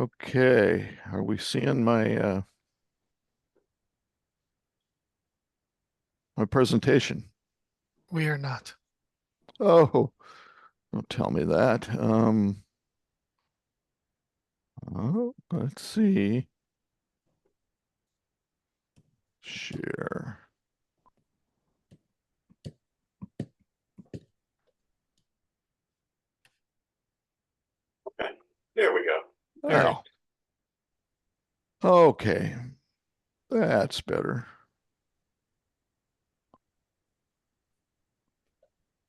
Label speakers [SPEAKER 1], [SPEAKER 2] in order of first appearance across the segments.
[SPEAKER 1] Okay, are we seeing my presentation?
[SPEAKER 2] We are not.
[SPEAKER 1] Oh, don't tell me that. Let's see. Share.
[SPEAKER 3] Okay, there we go.
[SPEAKER 2] There we
[SPEAKER 1] Oh, okay. That's better.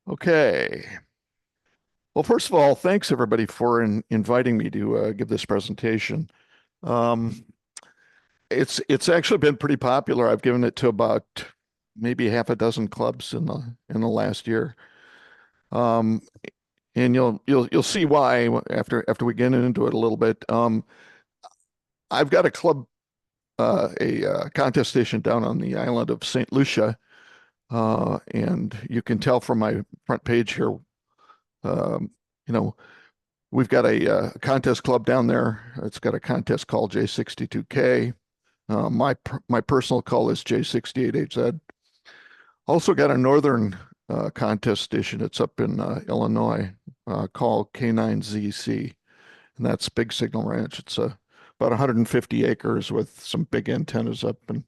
[SPEAKER 1] Okay. Well, first of all, thanks everybody for inviting me to give this presentation. Um, it's actually been pretty popular. I've given it to about maybe half a dozen clubs in the last year. Um, and you'll see why after we get into it a little bit. I've got a club, a contest station down on the island of St. Lucia, and you can tell from my front page here. Um, you know, we've got a contest club down there. It's got a contest called J62K. My personal call is J68HZ. Also got a northern contest station. It's up in Illinois, called K9HZ, and that's Big Signal Ranch. It's about 150 acres with some big antennas up, and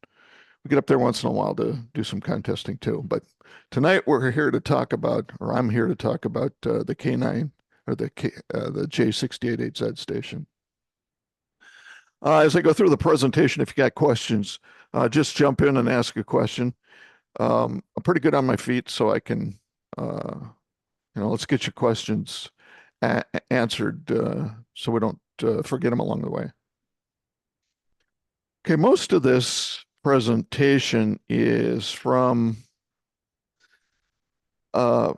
[SPEAKER 1] we get up there once in a while to do some contesting too. But tonight we're here to talk about, or I'm here to talk about the K9 or the J68HZ station. As I go through the presentation, if you got questions, just jump in and ask a question. I'm pretty good on my feet, so I can, let's get your questions answered so we don't forget them along the way. Okay, most of this presentation is from uh,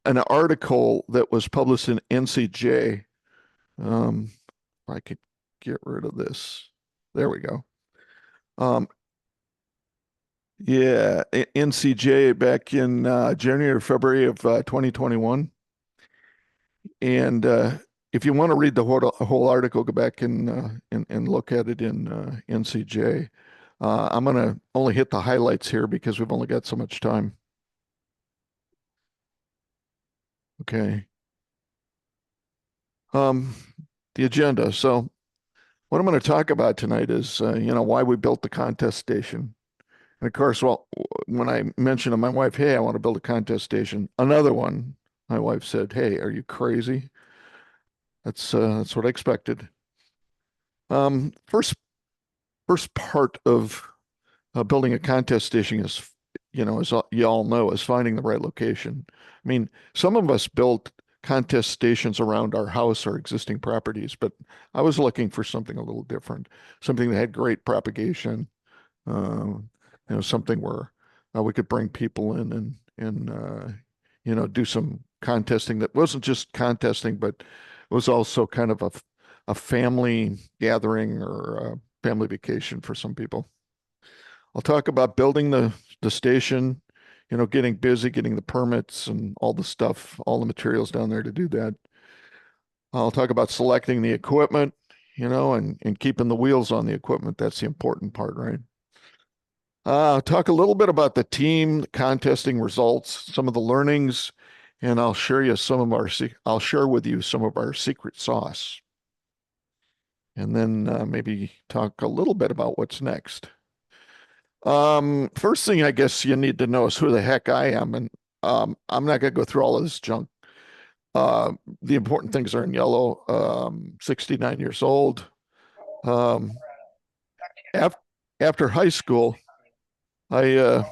[SPEAKER 1] an article that was published in NCJ. If I could get rid of this. There we go. Yeah, NCJ back in January or February of 2021. And if you want to read the whole article, go back and look at it in NCJ. I'm going to only hit the highlights here because we've only got so much time. Okay. Um, the agenda. So what I'm going to talk about tonight is, why we built the contest station. And of course, well, when I mentioned to my wife, hey, I want to build a contest station, another one, my wife said, hey, are you crazy? That's what I expected. First part of building a contest station is, as you all know, is finding the right location. I mean, some of us built contest stations around our house or existing properties, but I was looking for something a little different, something that had great propagation, something where we could bring people in and do some contesting that wasn't just contesting, but was also kind of a family gathering or a family vacation for some people. I'll talk about building the station, getting busy, getting the permits and all the stuff, all the materials down there to do that. I'll talk about selecting the equipment, and keeping the wheels on the equipment. That's the important part, right? Talk a little bit about the team, the contesting results, some of the learnings, and I'll share with you some of our secret sauce. And then maybe talk a little bit about what's next. First thing I guess you need to know is who the heck I am, and I'm not gonna go through all of this junk. The important things are in yellow. 69 years old. Um, after high school, I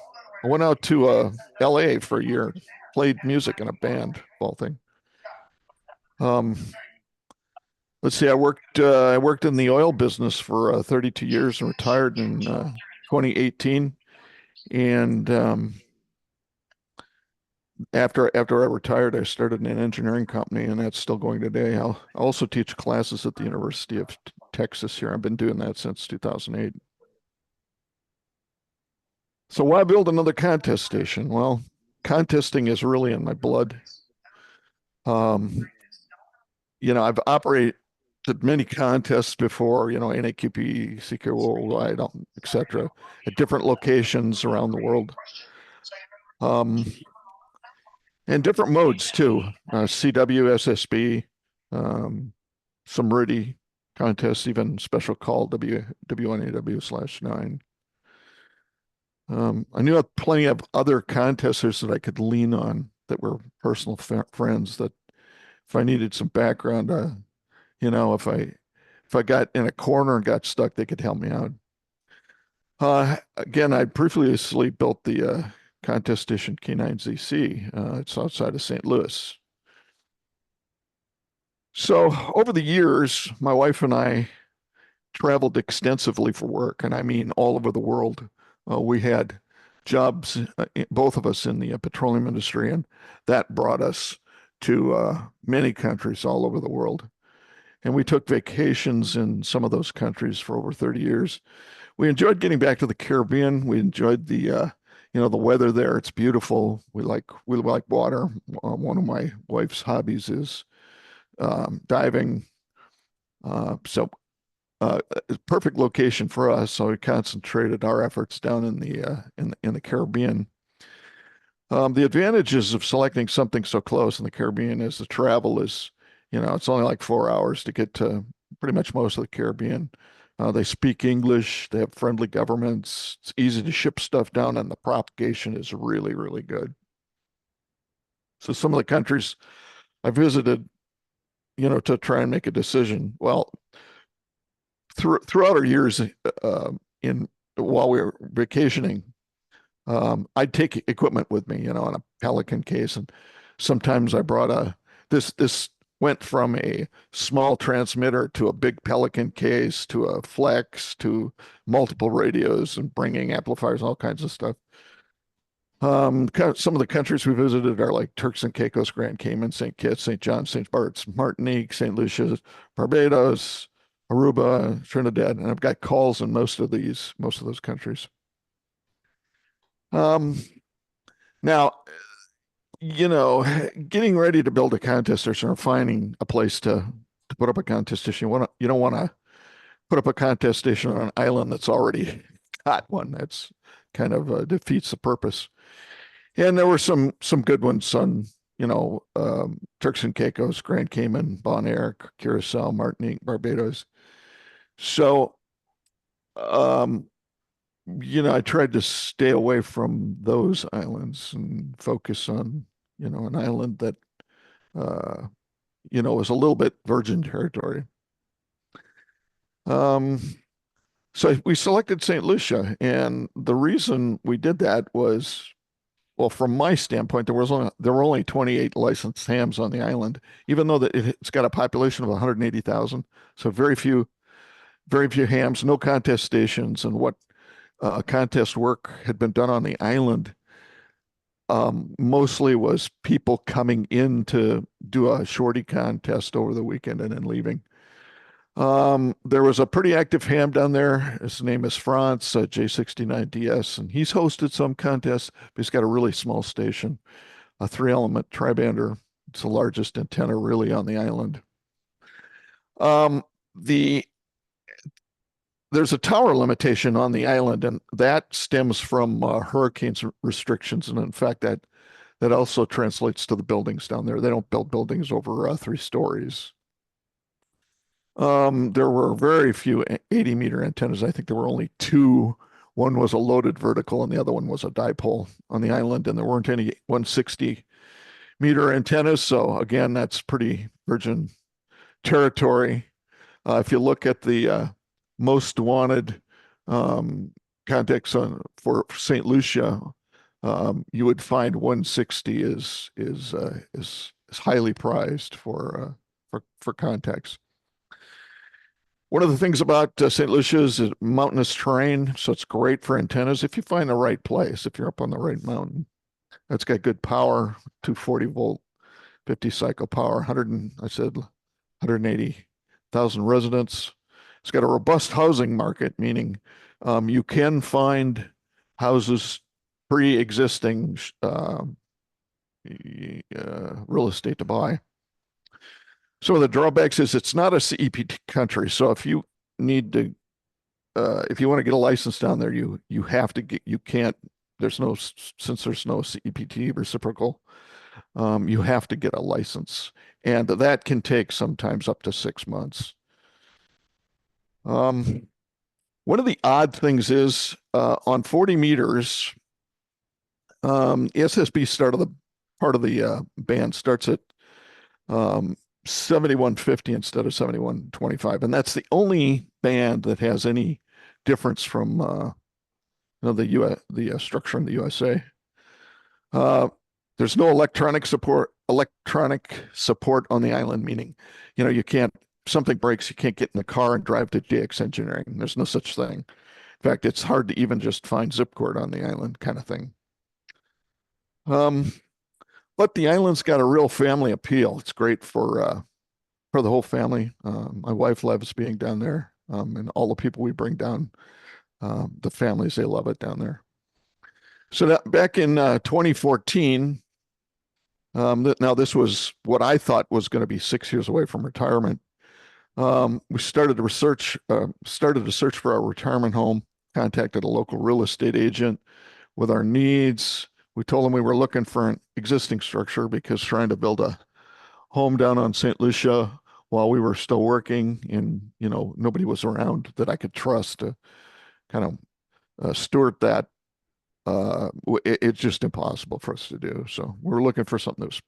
[SPEAKER 1] went out to LA for a year, played music in a band, whole thing. Um, let's see, I worked in the oil business for 32 years and retired in 2018. And after I retired, I started an engineering company, and that's still going today. I also teach classes at the University of Texas here. I've been doing that since 2008. So why build another contest station? Well, contesting is really in my blood. Um, I've did many contests before, NAQP, CK Worldwide, etc., at different locations around the world. And different modes too. CW, SSB, some RIDI contests, even special call W1AW/9. I knew of plenty of other contesters that I could lean on that were personal friends that if I needed some background, if I got in a corner and got stuck, they could help me out. Again, I previously built the contest station K9HZ. It's outside of St. Louis. So over the years, my wife and I traveled extensively for work, and I mean all over the world. We had jobs, both of us in the petroleum industry, and that brought us to many countries all over the world. And we took vacations in some of those countries for over 30 years. We enjoyed getting back to the Caribbean. We enjoyed the weather there. It's beautiful. We like water. One of my wife's hobbies is diving. So perfect location for us. So we concentrated our efforts down in the Caribbean. The advantages of selecting something so close in the Caribbean is the travel is, it's only like 4 hours to get to pretty much most of the Caribbean. They speak English. They have friendly governments. It's easy to ship stuff down, and the propagation is really, really good. So some of the countries I visited, to try and make a decision. Well, throughout our years while we were vacationing, I'd take equipment with me, in a Pelican case, and sometimes I brought this went from a small transmitter to a big Pelican case to a Flex to multiple radios and bringing amplifiers, all kinds of stuff. Some of the countries we visited are like Turks and Caicos, Grand Cayman, St. Kitts, St. John, St. Bart's, Martinique, St. Lucia, Barbados, Aruba, Trinidad, and I've got calls in most of those countries. Now, getting ready to build a contest station or finding a place to put up a contest station, you don't want to put up a contest station on an island that's already got one. That's kind of defeats the purpose. And there were some good ones on, Turks and Caicos, Grand Cayman, Bonaire, Curacao, Martinique, Barbados. So, I tried to stay away from those islands and focus on, an island that, was a little bit virgin territory. So we selected St. Lucia, and the reason we did that was, well, from my standpoint, there were only 28 licensed hams on the island, even though it's got a population of 180,000. So very few hams, no contest stations, and what contest work had been done on the island mostly was people coming in to do a shorty contest over the weekend and then leaving. There was a pretty active ham down there. His name is Franz, J69DS, and he's hosted some contests, but he's got a really small station, a 3-element tribander. It's the largest antenna really on the island. There's a tower limitation on the island, and that stems from hurricanes restrictions. And in fact, that also translates to the buildings down there. They don't build buildings over 3 stories. There were very few 80-meter antennas. I think there were only 2. One was a loaded vertical, and the other one was a dipole on the island, and there weren't any 160-meter antennas. So again, that's pretty virgin territory. If you look at the most wanted contacts for St. Lucia, you would find 160 is highly prized for contacts. One of the things about St. Lucia is mountainous terrain, so it's great for antennas if you find the right place, if you're up on the right mountain. It's got good power, 240-volt, 50-cycle power, 180,000 residents. It's got a robust housing market, meaning you can find houses pre-existing real estate to buy. So the drawbacks is it's not a CEPT country. So if you need to, if you want to get a license down there, you have to get, you can't, there's no, since there's no CEPT reciprocal, you have to get a license. And that can take sometimes up to 6 months. One of the odd things is on 40 meters, SSB part of the band starts at 7150 instead of 7125, and that's the only band that has any difference from the structure in the USA. There's no electronic support on the island, meaning you can't, something breaks, you can't get in the car and drive to JX Engineering. There's no such thing. In fact, it's hard to even just find zip cord on the island, kind of thing. But the island's got a real family appeal. It's great for the whole family. My wife loves being down there, and all the people we bring down, the families, they love it down there. So back in 2014, now this was what I thought was going to be 6 years away from retirement. We started a search for our retirement home, contacted a local real estate agent with our needs. We told them we were looking for an existing structure because trying to build a home down on St. Lucia while we were still working and, nobody was around that I could trust to kind of steward that. It's just impossible for us to do. So we're looking for something that was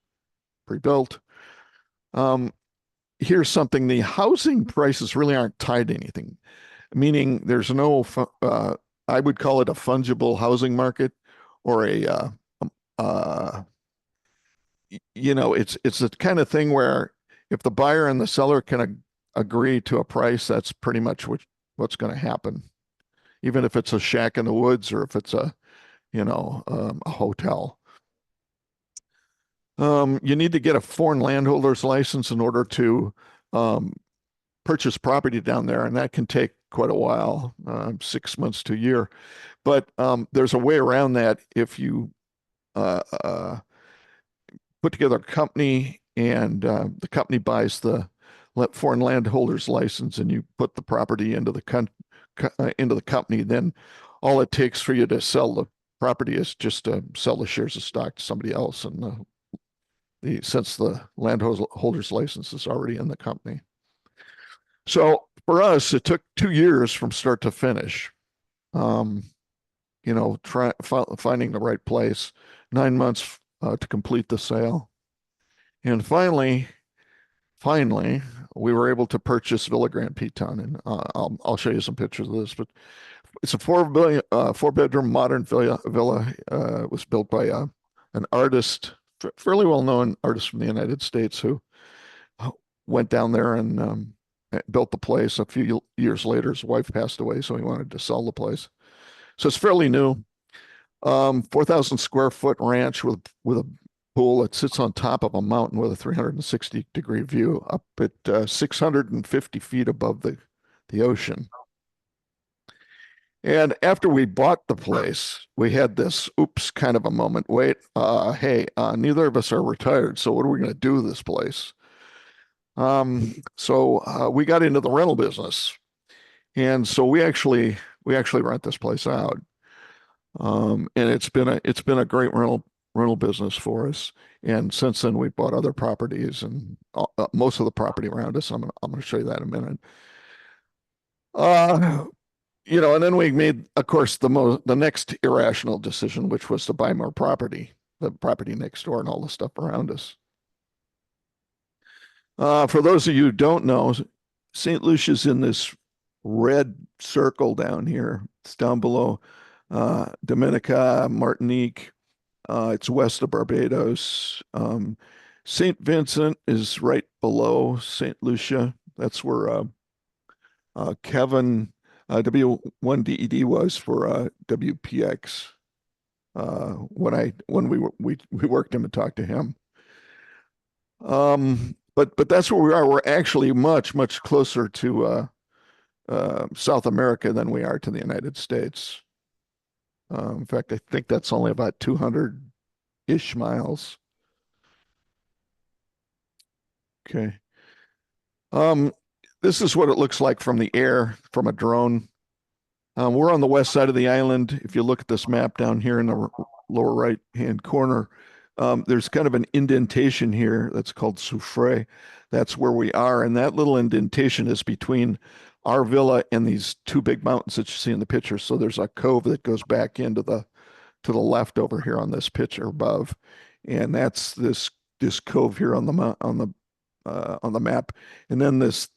[SPEAKER 1] pre-built. Here's something: the housing prices really aren't tied to anything, meaning there's no, I would call it a fungible housing market, or it's the kind of thing where if the buyer and the seller can agree to a price, that's pretty much what's going to happen, even if it's a shack in the woods or if it's a hotel. You need to get a foreign landholder's license in order to purchase property down there, and that can take quite a while, 6 months to a year. But there's a way around that if you put together a company and the company buys the foreign landholder's license, and you put the property into the company. Then all it takes for you to sell the property is just to sell the shares of stock to somebody else, and since the landholder's license is already in the company. So for us, it took 2 years from start to finish. Finding the right place, 9 months to complete the sale. And finally, we were able to purchase Villa Grand Piton, and I'll show you some pictures of this. But it's a 4-bedroom modern villa. It was built by an artist, fairly well-known artist from the United States, who went down there and built the place. A few years later, his wife passed away, so he wanted to sell the place. So it's fairly new. 4,000 square foot ranch with a pool. It sits on top of a mountain with a 360-degree view up at 650 feet above the ocean. And after we bought the place, we had this oops kind of a moment. Wait, hey, neither of us are retired, so what are we going to do with this place? So we got into the rental business, and so we actually rent this place out. And it's been a great rental business for us. And since then, we've bought other properties, and most of the property around us. I'm going to show you that in a minute. And then we made, of course, the next irrational decision, which was to buy more property, the property next door and all the stuff around us. For those of you who don't know, St. Lucia's in this red circle down here. It's down below Dominica, Martinique. It's west of Barbados. St. Vincent is right below St. Lucia. That's where Kevin W1DED was for WPX. When we worked him and talked to him. But that's where we are. We're actually much closer to South America than we are to the United States. In fact, I think that's only about 200-ish miles. Okay. This is what it looks like from the air, from a drone. We're on the west side of the island. If you look at this map down here in the lower right-hand corner, there's kind of an indentation here that's called Soufre. That's where we are. And that little indentation is between our villa and these two big mountains that you see in the picture. So there's a cove that goes back into the left over here on this picture above. And that's this cove here on the map. And then this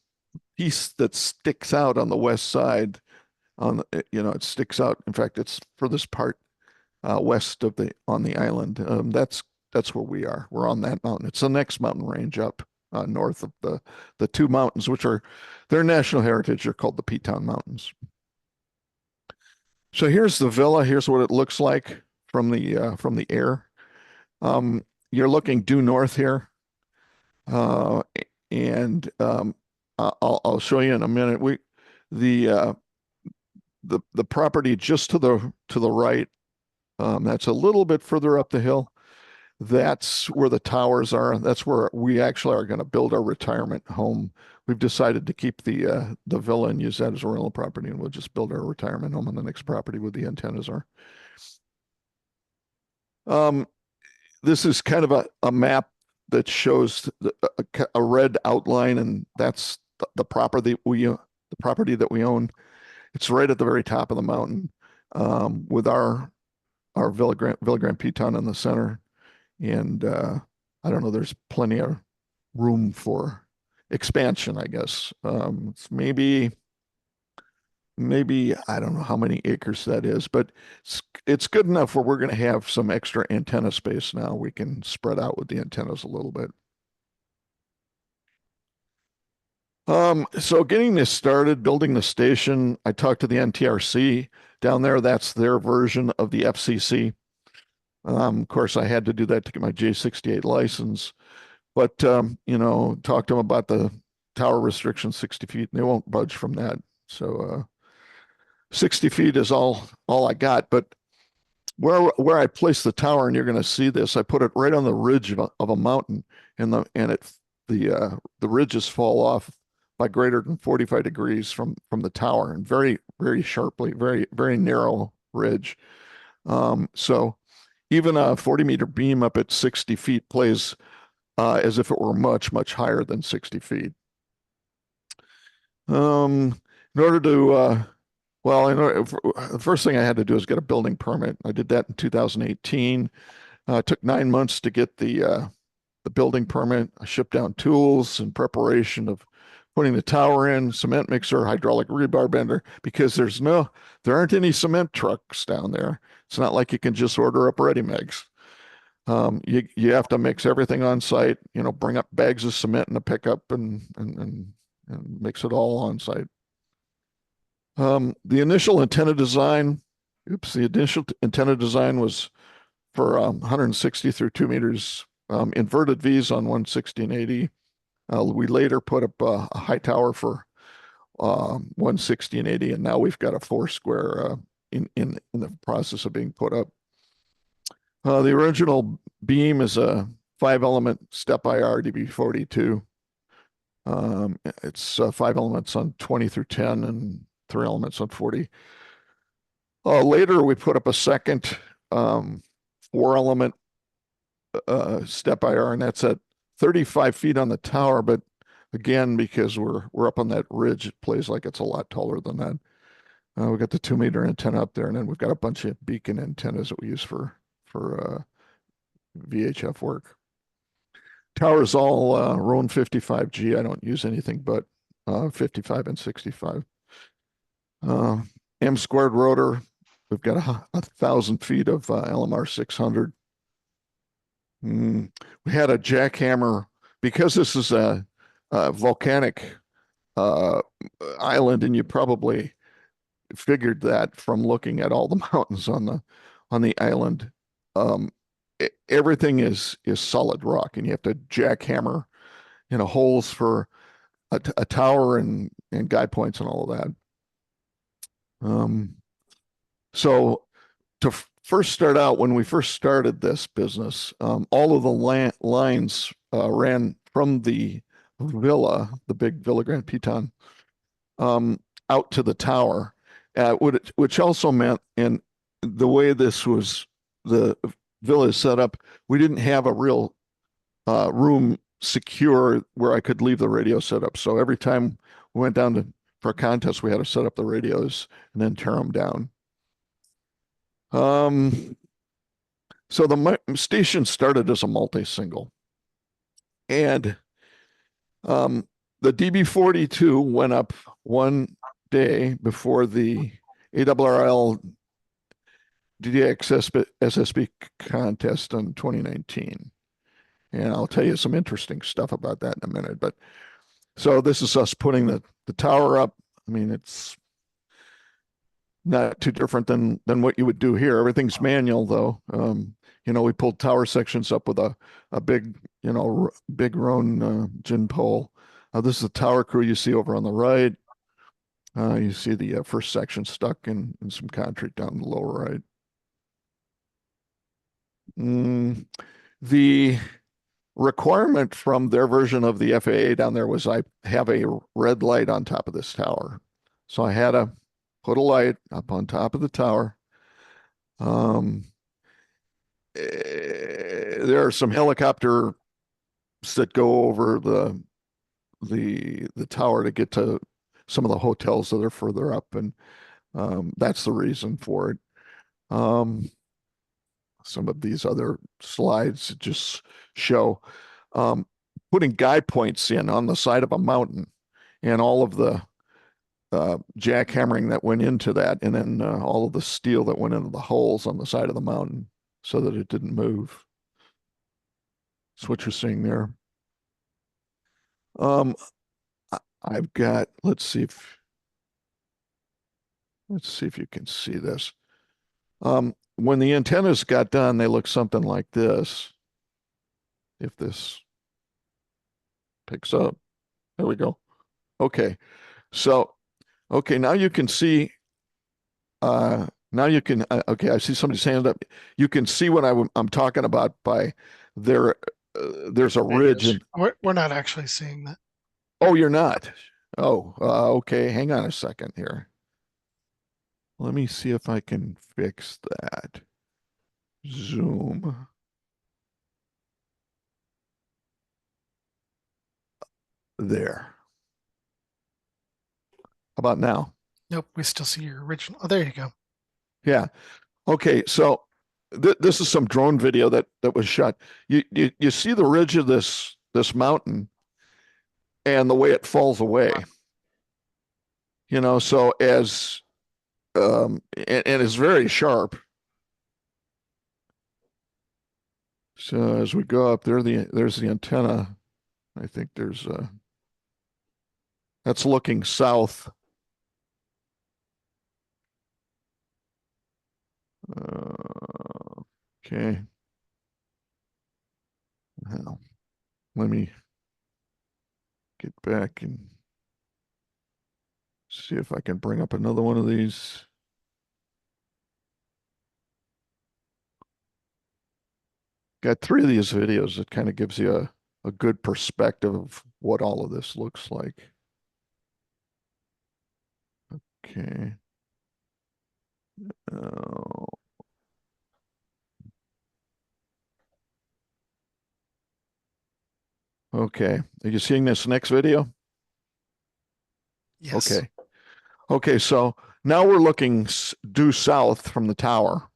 [SPEAKER 1] piece that sticks out on the west side it sticks out. In fact, it's for this part west of on the island. That's where we are. We're on that mountain. It's the next mountain range up north of the two mountains, which are their national heritage. They're called the Piton Mountains. So here's the villa. Here's what it looks like from the air. You're looking due north here, and I'll show you in a minute. The property just to the right, that's a little bit further up the hill. That's where the towers are. That's where we actually are going to build our retirement home. We've decided to keep the villa and use that as a rental property, and we'll just build our retirement home on the next property where the antennas are. This is kind of a map that shows a red outline, and that's the property that we own. It's right at the very top of the mountain, with our Villa Grand Piton in the center. And I don't know, there's plenty of room for expansion, I guess. It's maybe I don't know how many acres that is, but it's good enough where we're going to have some extra antenna space now. We can spread out with the antennas a little bit. So getting this started, building the station, I talked to the NTRC down there. That's their version of the FCC. Of course, I had to do that to get my J68 license, but talk to them about the tower restriction, 60 feet, and they won't budge from that. So 60 feet is all I got. But where I place the tower, and you're going to see this, I put it right on the ridge of a mountain, and the ridges fall off by greater than 45 degrees from the tower, and very, very sharply, very, very narrow ridge. So even a 40-meter beam up at 60 feet plays as if it were much, much higher than 60 feet. In order to, the first thing I had to do is get a building permit. I did that in 2018. It took 9 months to get the building permit. I shipped down tools in preparation of putting the tower in, cement mixer, hydraulic rebar bender, because there aren't any cement trucks down there. It's not like you can just order up ready mix. You have to mix everything on site, bring up bags of cement in a pickup and mix it all on site. The initial antenna design was for 160 through 2 meters, inverted V's on 160 and 80. We later put up a high tower for 160 and 80, and now we've got a 4-square in the process of being put up. The original beam is a 5-element step-IR DB42. It's 5 elements on 20 through 10 and 3 elements on 40. Later, we put up a second 4-element step-IR, and that's at 35 feet on the tower, but again, because we're up on that ridge, it plays like it's a lot taller than that. We've got the 2-meter antenna up there, and then we've got a bunch of beacon antennas that we use for VHF work. Tower is all Rowan 55G. I don't use anything but 55 and 65. M-squared rotor. We've got 1,000 feet of LMR 600. We had a jackhammer, because this is a volcanic island, and you probably figured that from looking at all the mountains on the island. Everything is solid rock, and you have to jackhammer holes for a tower and guy points and all of that. So to first start out, when we first started this business, all of the lines ran from the villa, the big Villa Grand Piton, out to the tower, which also meant, and the way the villa is set up, we didn't have a real room secure where I could leave the radio set up. So every time we went down for a contest, we had to set up the radios and then tear them down. So the station started as a multi-single, and the DB42 went up one day before the ARRL DDX SSB contest in 2019. And I'll tell you some interesting stuff about that in a minute. But so this is us putting the tower up. I mean, it's not too different than what you would do here. Everything's manual though. We pulled tower sections up with a big, big Roan gin pole. This is the tower crew you see over on the right. You see the first section stuck in some concrete down the lower right. The requirement from their version of the FAA down there was I have a red light on top of this tower. So I had to put a light up on top of the tower. There are some helicopters that go over the tower to get to some of the hotels that are further up, and that's the reason for it. Some of these other slides just show putting guy points in on the side of a mountain and all of the jackhammering that went into that, and then all of the steel that went into the holes on the side of the mountain so that it didn't move. That's what you're seeing there. I've got, let's see if you can see this. When the antennas got done, they look something like this. If this picks up, there we go. Okay. So, okay, now you can see, okay, I see somebody's hand up. You can see what I'm talking about by there. There's a ridge.
[SPEAKER 2] We're not actually seeing that.
[SPEAKER 1] Oh, you're not. Oh, okay. Hang on a second here. Let me see if I can fix that. Zoom. There. How about now?
[SPEAKER 2] Nope, we still see your original. Oh, there you go.
[SPEAKER 1] Yeah. Okay. So this is some drone video that was shot. You see the ridge of this mountain and the way it falls away. So as and it's very sharp. So as we go up there, there's the antenna. I think that's looking south. Okay. Now, let me get back and see if I can bring up another one of these. Got 3 of these videos that kind of gives you a good perspective of what all of this looks like. Okay. Okay. Are you seeing this next video?
[SPEAKER 2] Yes.
[SPEAKER 1] Okay. Okay. So now we're looking due south from the tower.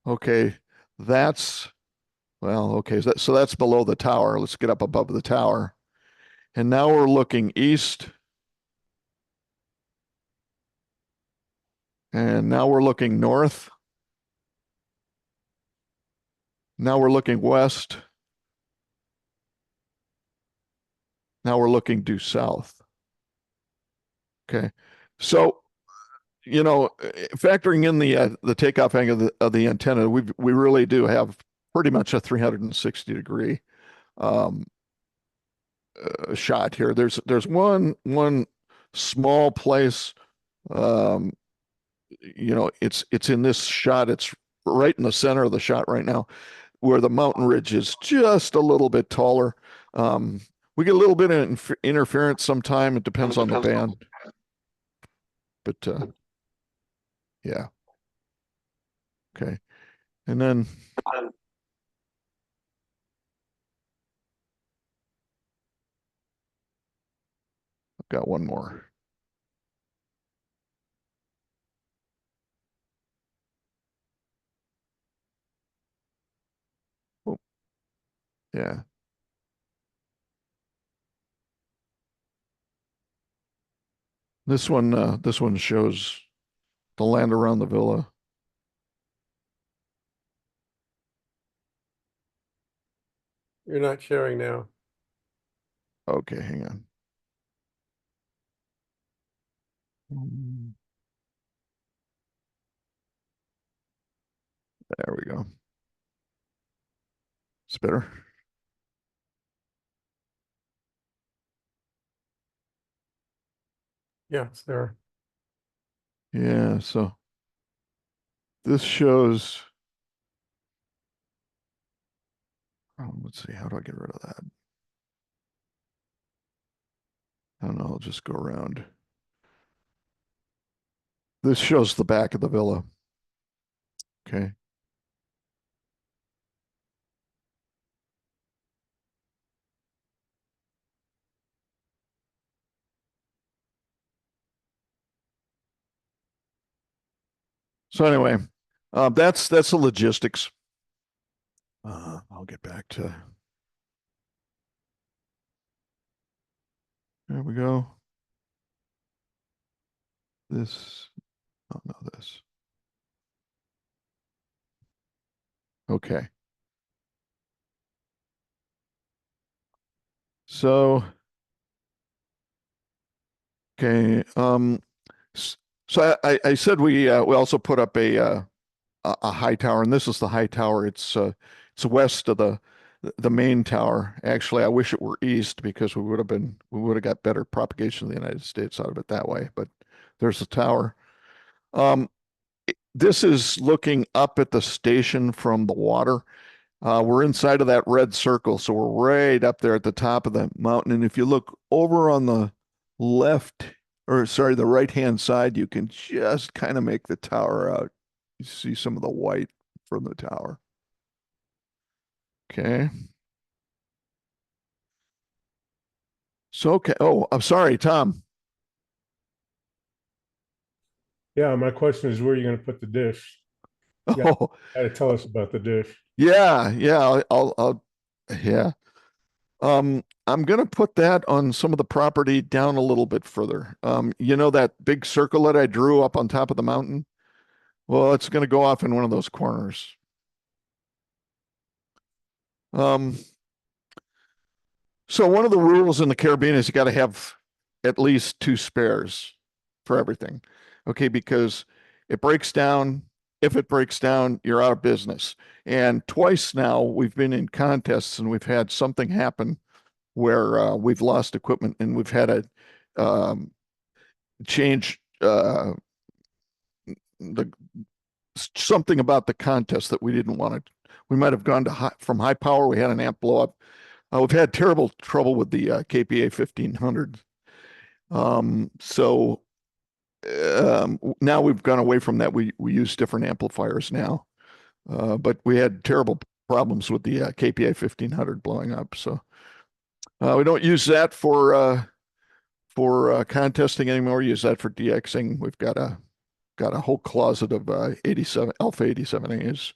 [SPEAKER 1] Okay. Okay. So that's below the tower. Let's get up above the tower. And now we're looking east. And now we're looking north. Now we're looking west. Now we're looking due south. Okay. So, factoring in the takeoff angle of the antenna, we really do have pretty much a 360-degree shot here. There's one small place. It's in this shot. It's right in the center of the shot right now. where the mountain ridge is just a little bit taller. We get a little bit of interference sometime. It depends on the band. But yeah. Okay. And then I've got one more. Oh, yeah. This one shows the land around the villa.
[SPEAKER 4] You're not sharing now.
[SPEAKER 1] Okay, hang on. There we go. It's better.
[SPEAKER 4] Yeah, it's there.
[SPEAKER 1] Yeah, so this shows, let's see, how do I get rid of that? I don't know, I'll just go around. This shows the back of the villa. Okay. So anyway, that's the logistics. I'll get back to, there we go. This, oh no, this. Okay. So, okay. So I said we also put up a high tower, and this is the high tower. It's west of the main tower. Actually, I wish it were east because we would have got better propagation of the United States out of it that way. But there's the tower. This is looking up at the station from the water. We're inside of that red circle, so we're right up there at the top of the mountain. And if you look over on the left, or sorry, the right-hand side, you can just kind of make the tower out. You see some of the white from the tower. Okay. So, okay. Oh, I'm sorry, Tom.
[SPEAKER 5] Yeah, my question is where are you going to put the dish? Yeah.
[SPEAKER 1] Oh,
[SPEAKER 5] Gotta tell us about the dish.
[SPEAKER 1] yeah. Yeah. I'm gonna put that on some of the property down a little bit further. You know that big circle that I drew up on top of the mountain? Well, it's gonna go off in one of those corners. So one of the rules in the Caribbean is you got to have at least two spares for everything. Okay, because it breaks down. If it breaks down, you're out of business. And twice now we've been in contests and we've had something happen where we've lost equipment and we've had to change the something about the contest that we didn't want to. We might have gone to from high power. We had an amp blow up. We've had terrible trouble with the KPA 1500. So now we've gone away from that. We use different amplifiers now, but we had terrible problems with the KPA 1500 blowing up. So we don't use that for contesting anymore. We use that for DXing. We've got a whole closet of 87 Alpha 87As.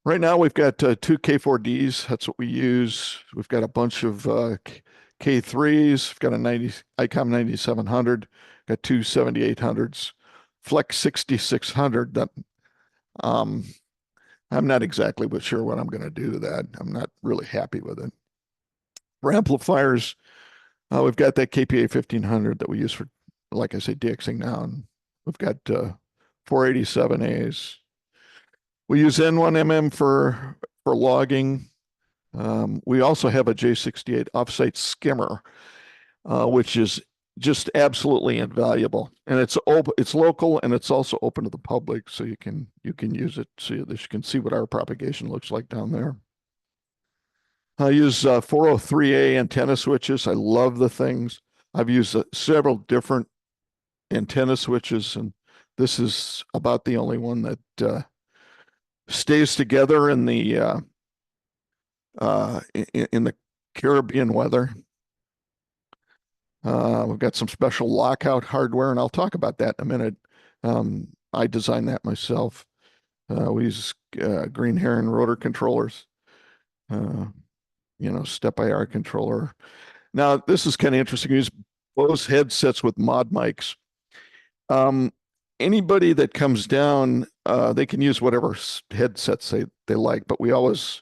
[SPEAKER 1] Right now we've got two K4Ds. That's what we use. We've got a bunch of K3s. We've got a ICOM 9700. Got two 7800s. Flex 6600. That I'm not exactly sure what I'm going to do to that. I'm not really happy with it. For amplifiers, we've got that KPA 1500 that we use for, like I say, DXing now. And we've got 487As. We use N1MM for logging. We also have a J68 offsite skimmer, which is just absolutely invaluable. And it's open, it's local, and it's also open to the public, so you can use it so that you can see what our propagation looks like down there. I use 403A antenna switches. I love the things. I've used several different antenna switches, and this is about the only one that stays together in the Caribbean weather. We've got some special lockout hardware, and I'll talk about that in a minute. I designed that myself. We use green heron rotor controllers, step-IR controller. Now, this is kind of interesting. We use Bose headsets with mod mics. Anybody that comes down, they can use whatever headsets they like, but we always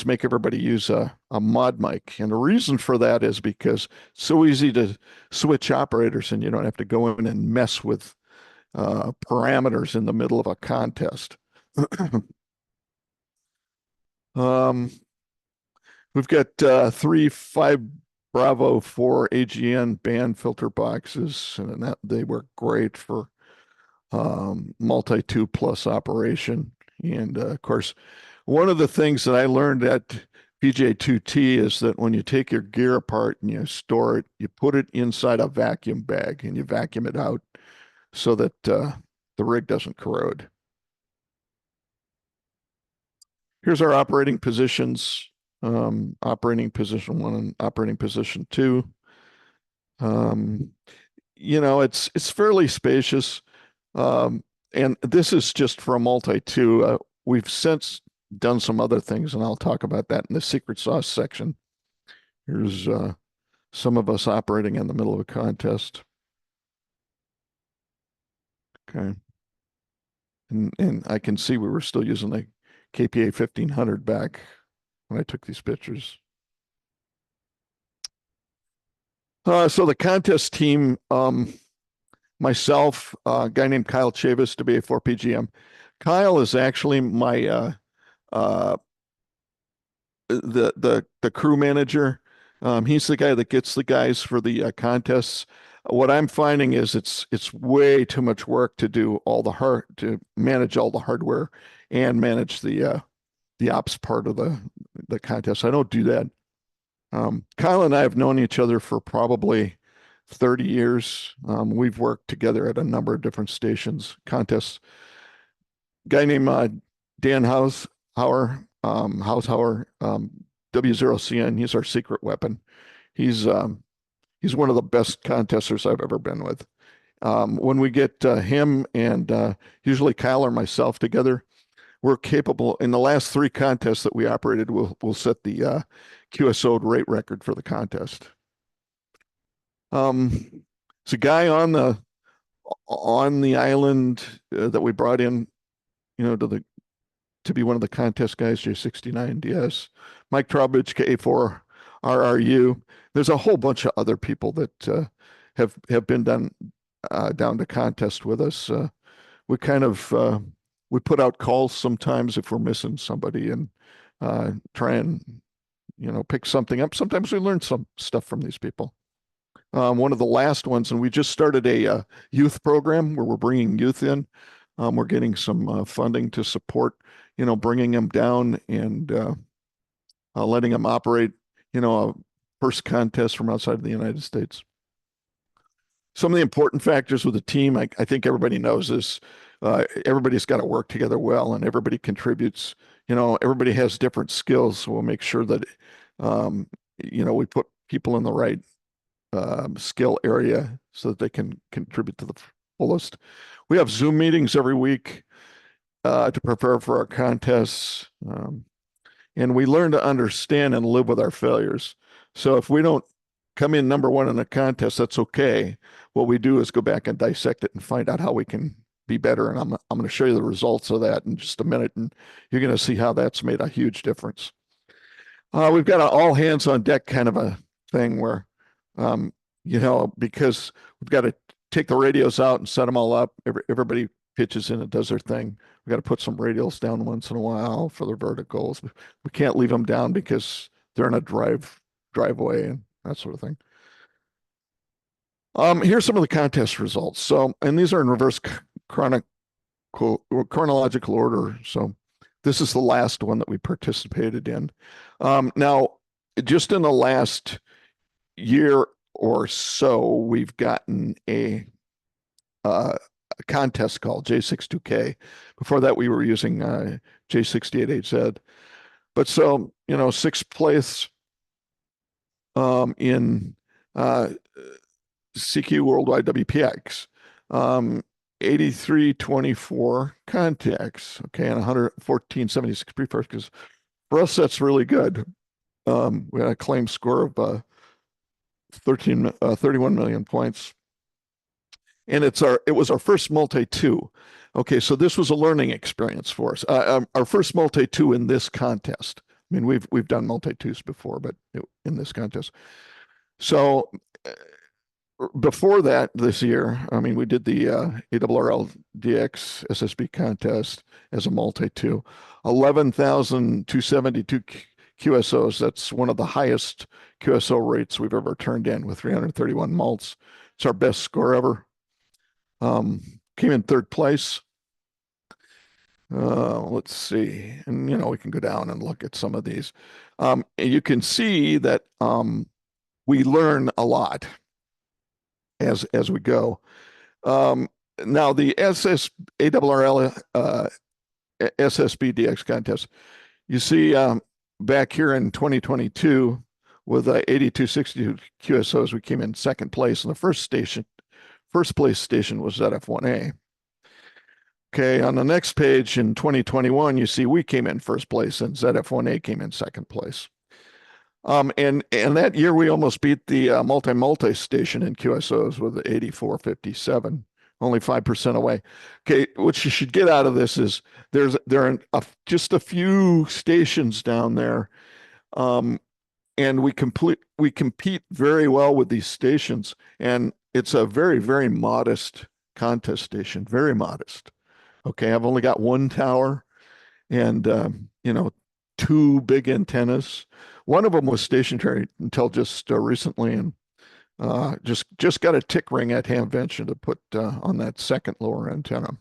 [SPEAKER 1] make everybody use a mod mic. And the reason for that is because it's so easy to switch operators and you don't have to go in and mess with parameters in the middle of a contest. We've got 3 5 Bravo 4 AGN band filter boxes, and they work great for multi 2+ operation. And of course, one of the things that I learned at PJ2T is that when you take your gear apart and you store it, you put it inside a vacuum bag and you vacuum it out so that the rig doesn't corrode. Here's our operating positions, operating position 1 and operating position 2. It's fairly spacious. And this is just for a multi-2. We've since done some other things, and I'll talk about that in the secret sauce section. Here's some of us operating in the middle of a contest. Okay. And I can see we were still using the KPA 1500 back when I took these pictures. So the contest team, myself, a guy named Kyle Chavis to be a 4PGM. Kyle is actually my the crew manager. He's the guy that gets the guys for the contests. What I'm finding is it's way too much work to do to manage all the hardware and manage the ops part of the contest. I don't do that. Kyle and I have known each other for probably 30 years. We've worked together at a number of different stations, contests. Guy named Dan Hauser, W0CN, he's our secret weapon. He's one of the best contesters I've ever been with. When we get him and usually Kyle or myself together, we're capable. In the last 3 contests that we operated, we'll set the QSO rate record for the contest. It's a guy on the island that we brought in, to be one of the contest guys, J69DS, Mike Trowbridge, K4 RRU. There's a whole bunch of other people that have been down to contest with us. We kind of we put out calls sometimes if we're missing somebody and try and pick something up. Sometimes we learn some stuff from these people. One of the last ones, and we just started a youth program where we're bringing youth in. We're getting some funding to support, bringing them down and letting them operate, a first contest from outside of the United States. Some of the important factors with the team, I think everybody knows this. Everybody's got to work together well, and everybody contributes. Everybody has different skills, so we'll make sure that we put people in the right skill area so that they can contribute to the fullest. We have Zoom meetings every week to prepare for our contests, and we learn to understand and live with our failures. So if we don't come in number 1 in a contest, that's okay. What we do is go back and dissect it and find out how we can be better. And I'm going to show you the results of that in just a minute, and you're going to see how that's made a huge difference. We've got an all hands on deck kind of a thing where, because we've got to take the radios out and set them all up. Everybody pitches in and does their thing. We got to put some radials down once in a while for the verticals. We can't leave them down because they're in a driveway and that sort of thing. Here's some of the contest results. So, and these are in reverse chronological order. So this is the last one that we participated in. Now, just in the last year or so, we've gotten a contest called J62K. Before that, we were using J68HZ. But so, you know, sixth place in CQ Worldwide WPX. 8324 contacts, okay, and 11476 pre-first, because for us, that's really good. We had a claim score of 31 million points. And it was our first multi-2. Okay, so this was a learning experience for us. Our first multi-2 in this contest. I mean, we've done multi-2s before, but in this contest. So before that, this year, I mean, we did the ARRL DX SSB contest as a multi-2. 11,272 QSOs. That's one of the highest QSO rates we've ever turned in with 331 mults. It's our best score ever. Came in third place. Let's see, and you know, we can go down and look at some of these. You can see that we learn a lot as we go. Now the ARRL SSB DX contest, you see back here in 2022 with 8262 QSOs, we came in second place, and the first place station was ZF1A. Okay, on the next page in 2021, you see we came in first place and ZF1A came in second place. And that year we almost beat the multi station in QSOs with 8457, only 5% away. Okay, what you should get out of this is there are just a few stations down there, and we compete very well with these stations, and it's a very, very modest contest station, very modest. Okay, I've only got one tower and, you know, two big antennas. One of them was stationary until just recently, and just got a tick ring at Hamvention to put on that second lower antenna.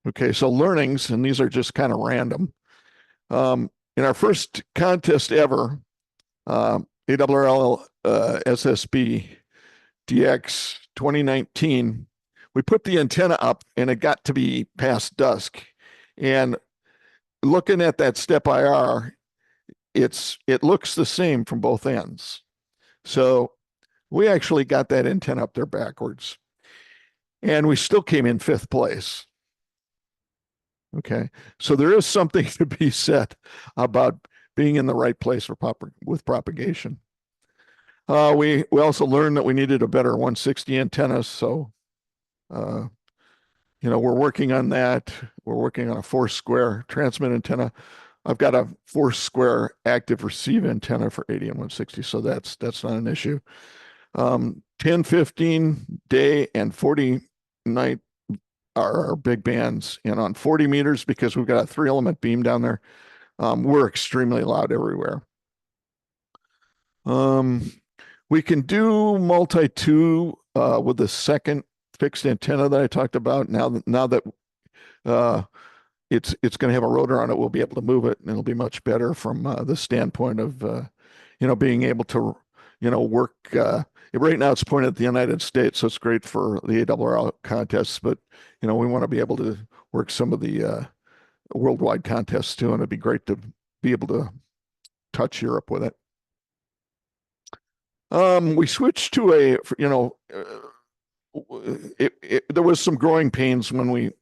[SPEAKER 1] Okay, so learnings, and these are just kind of random. In our first contest ever, ARRL SSB DX 2019, we put the antenna up and it got to be past dusk. And looking at that step IR, it looks the same from both ends. So we actually got that antenna up there backwards. And we still came in fifth place. Okay, so there is something to be said about being in the right place with propagation. We also learned that we needed a better 160 antenna, so you know, we're working on that. We're working on a 4-square transmit antenna. I've got a 4-square active receive antenna for 80 and 160, so that's not an issue. 10, 15 day and 40 night are our big bands, and on 40 meters, because we've got a 3-element beam down there, we're extremely loud everywhere. We can do multi-2 with the second fixed antenna that I talked about. Now that it's going to have a rotor on it, we'll be able to move it, and it'll be much better from the standpoint of you know, being able to, you know, work. Right now it's pointed at the United States, so it's great for the ARRL contests, but you know, we want to be able to work some of the worldwide contests too, and it'd be great to be able to touch Europe with it. We switched to a, you know, there was some growing pains when we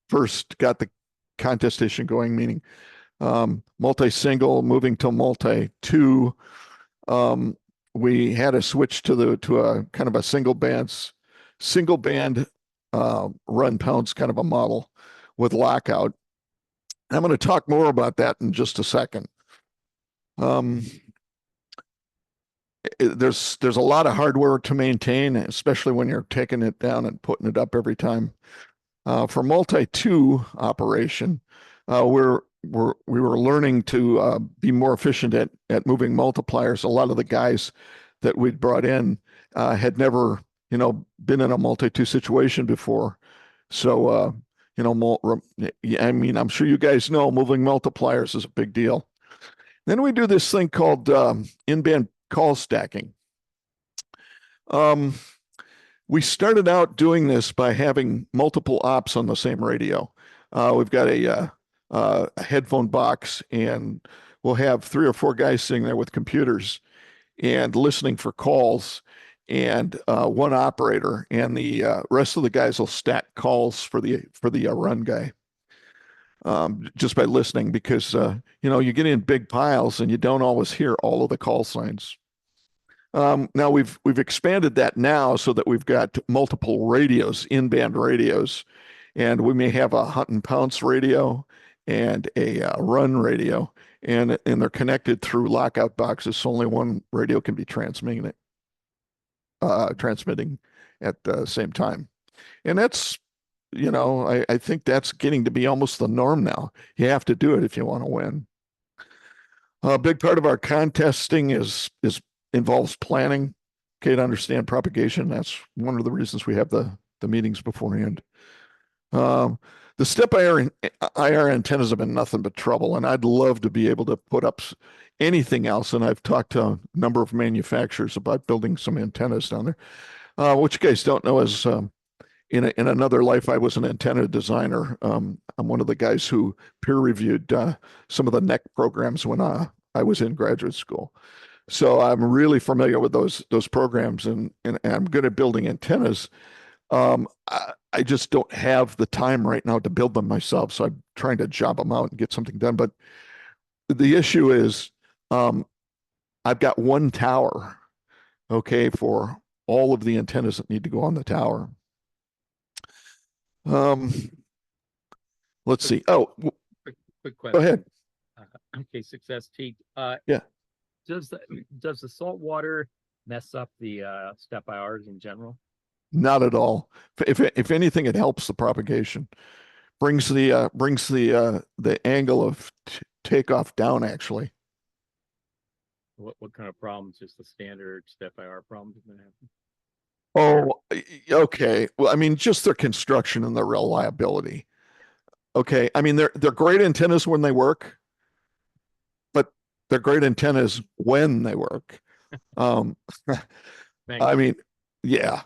[SPEAKER 1] first got the contest station going, meaning multi-single moving to multi-2. We had to switch to a kind of a single band run pounds kind of a model with lockout. I'm going to talk more about that in just a second. There's a lot of hardware to maintain, especially when you're taking it down and putting it up every time. For multi-2 operation, we're we were learning to be more efficient at moving multipliers. A lot of the guys that we'd brought in had never, been in a multi-2 situation before. So, I mean, I'm sure you guys know moving multipliers is a big deal. Then we do this thing called in-band call stacking. We started out doing this by having multiple ops on the same radio. We've got a headphone box, and we'll have 3 or 4 guys sitting there with computers and listening for calls, and one operator, and the rest of the guys will stack calls for the run guy. Just by listening, because you get in big piles and you don't always hear all of the call signs. Now we've expanded that now so that we've got multiple radios, in-band radios, and we may have a hunt and pounce radio and a run radio, and they're connected through lockout boxes, so only one radio can be transmitting at the same time. And that's, I think that's getting to be almost the norm now. You have to do it if you want to win. A big part of our contesting involves planning, okay, to understand propagation. That's one of the reasons we have the meetings beforehand. The step IR antennas have been nothing but trouble, and I'd love to be able to put up anything else. And I've talked to a number of manufacturers about building some antennas down there. What you guys don't know is in another life, I was an antenna designer. I'm one of the guys who peer reviewed some of the NEC programs when I was in graduate school. So I'm really familiar with those programs, and I'm good at building antennas. I just don't have the time right now to build them myself, so I'm trying to job them out and get something done. But the issue is, I've got one tower, okay, for all of the antennas that need to go on the tower. Let's see. Oh,
[SPEAKER 6] Quick
[SPEAKER 1] go
[SPEAKER 6] question.
[SPEAKER 1] ahead.
[SPEAKER 6] Okay, success T.
[SPEAKER 1] Yeah.
[SPEAKER 6] Does the salt water mess up the step IRs in general?
[SPEAKER 1] Not at all. If anything, it helps the propagation. Brings the angle of takeoff down, actually.
[SPEAKER 6] What kind of problems? Just the standard step IR problems are gonna happen?
[SPEAKER 1] Oh, okay. Well, I mean, just their construction and their reliability. Okay. I mean, they're great antennas when they work, but they're great antennas when they work.
[SPEAKER 6] Thanks.
[SPEAKER 1] I mean, yeah.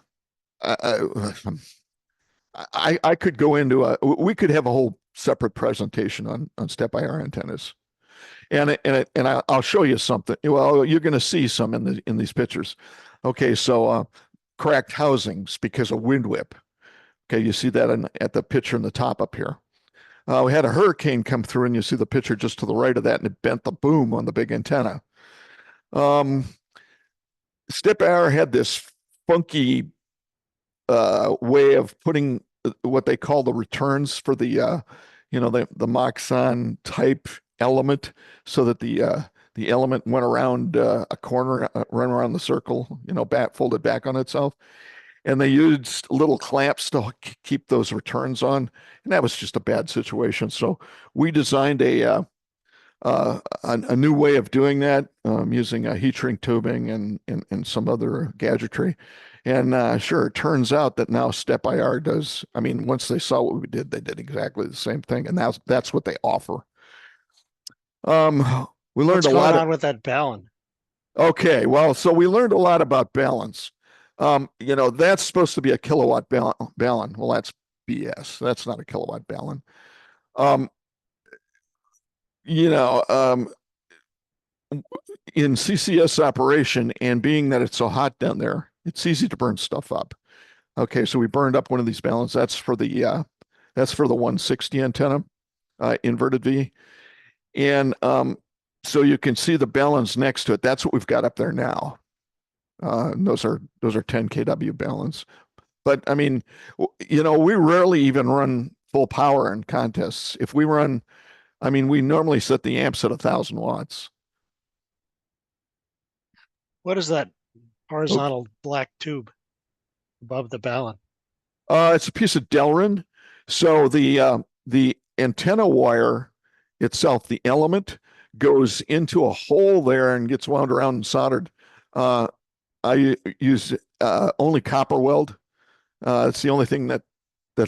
[SPEAKER 1] I could go into we could have a whole separate presentation on step IR antennas, and I'll show you something. Well, you're going to see some in these pictures. Okay, so cracked housings because of wind whip. Okay, you see that at the picture in the top up here. We had a hurricane come through, and you see the picture just to the right of that, and it bent the boom on the big antenna. Step IR had this funky way of putting what they call the returns for the Moxon type element, so that the element went around a corner, run around the circle, folded back on itself. And they used little clamps to keep those returns on, and that was just a bad situation. So we designed a new way of doing that, using a heat shrink tubing and some other gadgetry. And sure, it turns out that now Step IR does. I mean, once they saw what we did, they did exactly the same thing, and that's what they offer. We learned
[SPEAKER 2] What's
[SPEAKER 1] a
[SPEAKER 2] going
[SPEAKER 1] lot
[SPEAKER 2] on with that balun?
[SPEAKER 1] Okay, well, so we learned a lot about balance. That's supposed to be a kilowatt balun. Well, that's BS. That's not a kilowatt balun. In CCS operation, and being that it's so hot down there, it's easy to burn stuff up. Okay, so we burned up one of these baluns. That's for the 160 antenna, inverted V. And so you can see the baluns next to it. That's what we've got up there now. Those are 10 kW baluns. But I mean, we rarely even run full power in contests. If we run, I mean, we normally set the amps at 1,000 watts.
[SPEAKER 2] What is that horizontal black tube above the balun?
[SPEAKER 1] It's a piece of Delrin. So the antenna wire itself, the element goes into a hole there and gets wound around and soldered. I use only copper weld. It's the only thing that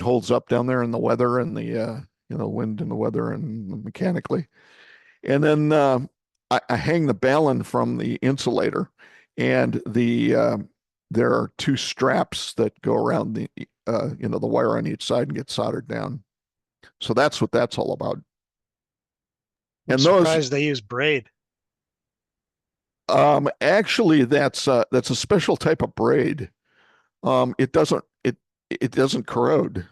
[SPEAKER 1] holds up down there in the weather and the wind and the weather and mechanically. And then I hang the balun from the insulator, and there are two straps that go around the wire on each side and get soldered down. So that's what that's all about.
[SPEAKER 2] I'm
[SPEAKER 1] And those
[SPEAKER 2] surprised they use braid.
[SPEAKER 1] actually that's a special type of braid. It doesn't corrode.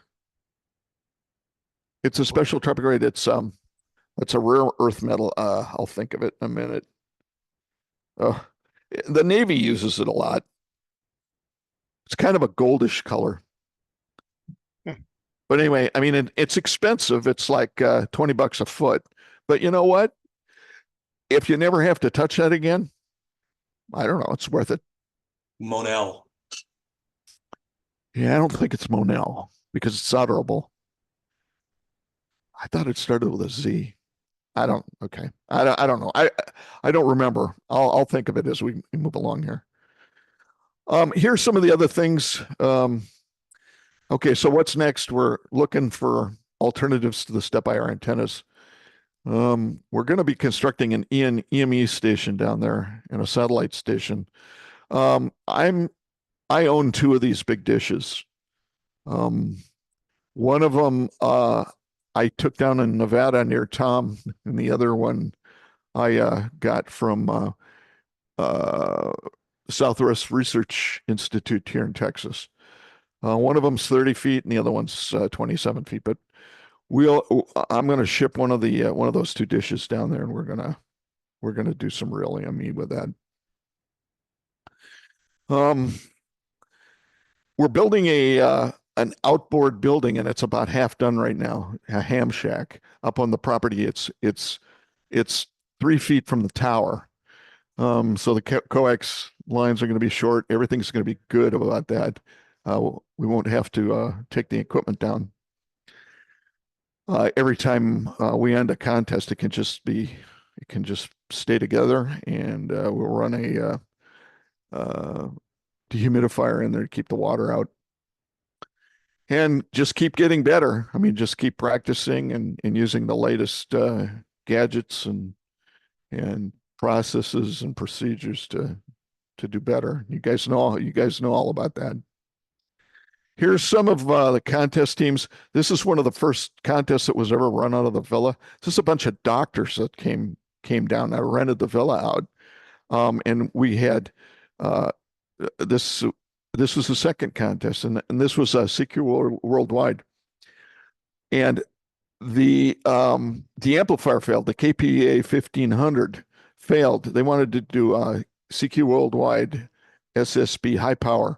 [SPEAKER 1] It's a special type of braid. It's a rare earth metal. I'll think of it in a minute. The Navy uses it a lot. It's kind of a goldish color. But anyway, I mean, it's expensive. It's like $20 a foot. But you know what? If you never have to touch that again, I don't know. It's worth it.
[SPEAKER 3] Monel.
[SPEAKER 1] Yeah, I don't think it's Monel because it's solderable. I thought it started with a Z. Okay. I don't know. I don't remember. I'll think of it as we move along here. Here's some of the other things. Okay, so what's next? We're looking for alternatives to the step IR antennas. We're going to be constructing an EME station down there and a satellite station. I own two of these big dishes. One of them I took down in Nevada near Tom, and the other one I got from Southwest Research Institute here in Texas. One of them's 30 feet and the other one's 27 feet. But I'm going to ship one of those two dishes down there, and we're gonna do some real EME with that. We're building an outboard building, and it's about half done right now. A ham shack up on the property. It's 3 feet from the tower. So the coax lines are going to be short. Everything's going to be good about that. We won't have to take the equipment down. Every time we end a contest, it can just stay together, and we'll run a dehumidifier in there to keep the water out, and just keep getting better. I mean, just keep practicing and using the latest gadgets and processes and procedures to do better. You guys know all about that. Here's some of the contest teams. This is one of the first contests that was ever run out of the villa. This is a bunch of doctors that came down. I rented the villa out, and we had this was the second contest, and this was CQ Worldwide, and the amplifier failed. The KPA 1500 failed. They wanted to do CQ Worldwide SSB high power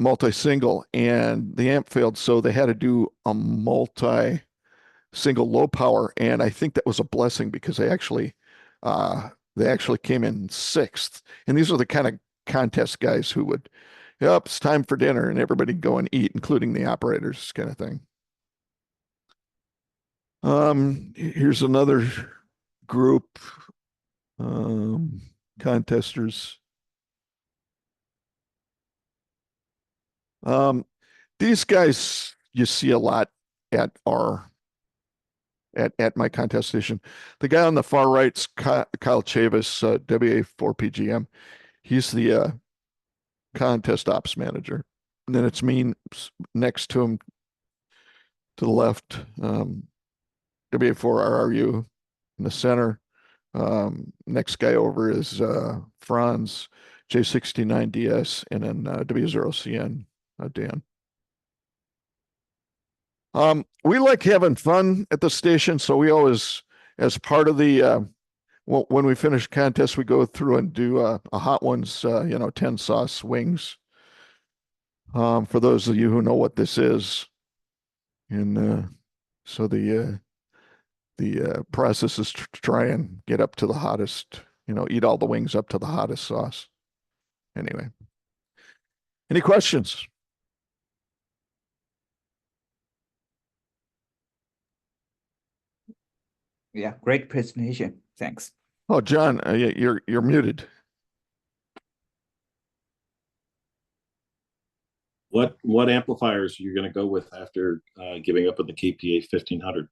[SPEAKER 1] multi-single, and the amp failed, so they had to do a multi-single low power, and I think that was a blessing because they actually came in sixth. And these are the kind of contest guys who would, yep, it's time for dinner, and everybody go and eat, including the operators, kind of thing. Here's another group, contesters. These guys you see a lot at my contest station. The guy on the far right's Kyle Chavis, WA4PGM. He's the contest ops manager. And then it's me next to him to the left, WA4RRU in the center. Next guy over is Franz, J69DS, and then W0CN, Dan. We like having fun at the station, so we always, as part of the when we finish contests, we go through and do a hot ones, 10 sauce wings. For those of you who know what this is, and so the process is to try and get up to the hottest, eat all the wings up to the hottest sauce. Anyway, any questions?
[SPEAKER 7] Yeah, great presentation. Thanks.
[SPEAKER 1] Oh, John, you're muted.
[SPEAKER 3] What amplifiers are you going to go with after giving up on the KPA 1500?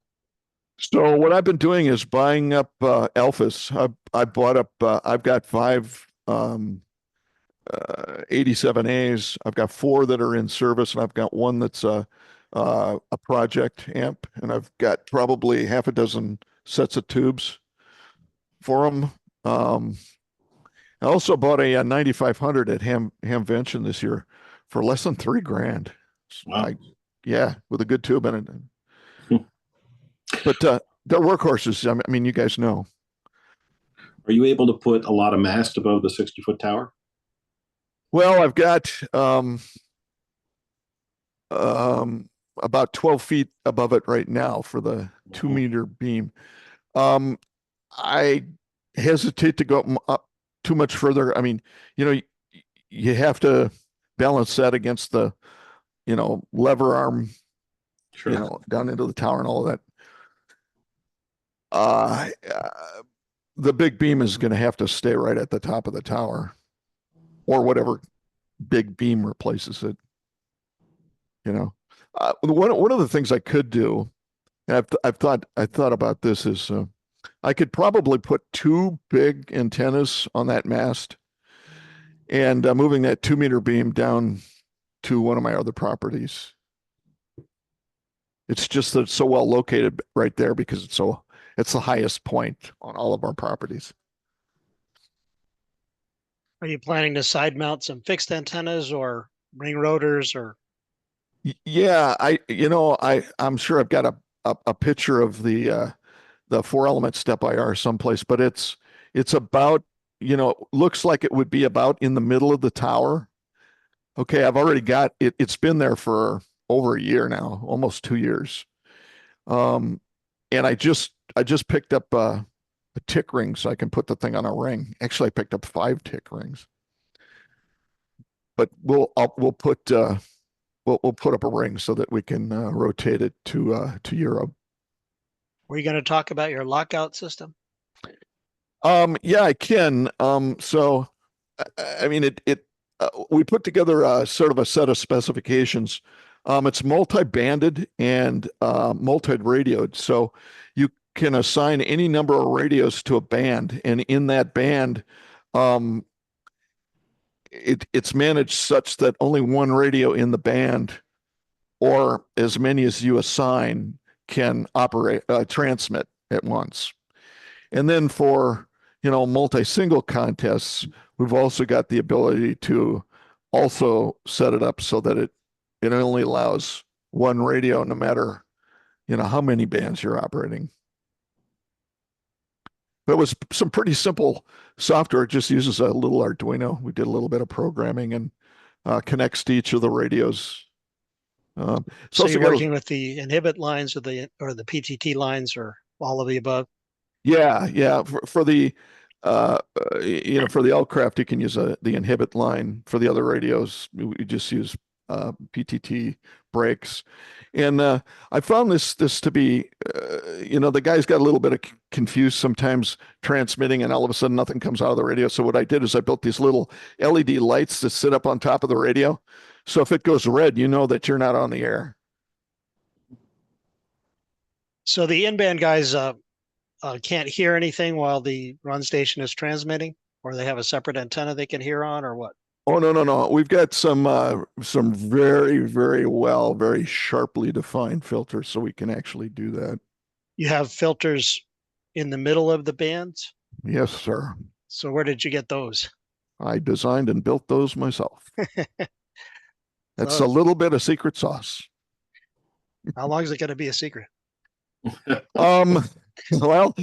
[SPEAKER 1] So what I've been doing is buying up alphas. I bought up. I've got 5 87As. I've got 4 that are in service, and I've got 1 that's a project amp, and I've got probably half a dozen sets of tubes for them. I also bought a 9500 at Hamvention this year for less than $3,000.
[SPEAKER 3] Wow.
[SPEAKER 1] Yeah, with a good tube in it.
[SPEAKER 3] Hmm.
[SPEAKER 1] But they're workhorses. I mean, you guys know.
[SPEAKER 3] Are you able to put a lot of mast above the 60-foot tower?
[SPEAKER 1] Well, I've got about 12 feet above it right now for the 2-meter beam. I hesitate to go up too much further. I mean, you have to balance that against the, lever arm,
[SPEAKER 3] Sure.
[SPEAKER 1] down into the tower and all of that. The big beam is going to have to stay right at the top of the tower, or whatever big beam replaces it. One of the things I could do, and I've thought about this, is I could probably put 2 big antennas on that mast, and moving that 2-meter beam down to one of my other properties. It's just that it's so well located right there because it's the highest point on all of our properties.
[SPEAKER 2] Are you planning to side mount some fixed antennas or ring rotors or?
[SPEAKER 1] Yeah, I'm sure I've got a picture of the 4-element step IR someplace, but it's about, looks like it would be about in the middle of the tower. Okay, I've already got it. It's been there for over a year now, almost 2 years. And I just picked up a tick ring so I can put the thing on a ring. Actually, I picked up 5 tick rings. But we'll put up a ring so that we can rotate it to Europe.
[SPEAKER 2] Were you going to talk about your lockout system?
[SPEAKER 1] Yeah, I can. So, I mean, we put together sort of a set of specifications. It's multi-banded and multi-radioed. So you can assign any number of radios to a band, and in that band, it's managed such that only one radio in the band, or as many as you assign, can transmit at once. And then for multi-single contests, we've also got the ability to also set it up so that it only allows one radio no matter how many bands you're operating. But it was some pretty simple software. It just uses a little Arduino. We did a little bit of programming and connects to each of the radios.
[SPEAKER 2] So you're working with the inhibit lines or the PTT lines or all of the above?
[SPEAKER 1] Yeah. For the for the aircraft, you can use the inhibit line. For the other radios, we just use PTT breaks. And I found this to be, the guys got a little bit confused sometimes transmitting, and all of a sudden nothing comes out of the radio. So what I did is I built these little LED lights that sit up on top of the radio. So if it goes red, you know that you're not on the air.
[SPEAKER 2] So the in-band guys can't hear anything while the run station is transmitting, or they have a separate antenna they can hear on, or what?
[SPEAKER 1] Oh, no. We've got some very, very well, very sharply defined filters, so we can actually do that.
[SPEAKER 2] You have filters in the middle of the bands?
[SPEAKER 1] Yes, sir.
[SPEAKER 2] So where did you get those?
[SPEAKER 1] I designed and built those myself. That's a little bit of secret sauce.
[SPEAKER 2] How long is it going to be a secret?
[SPEAKER 1] Well,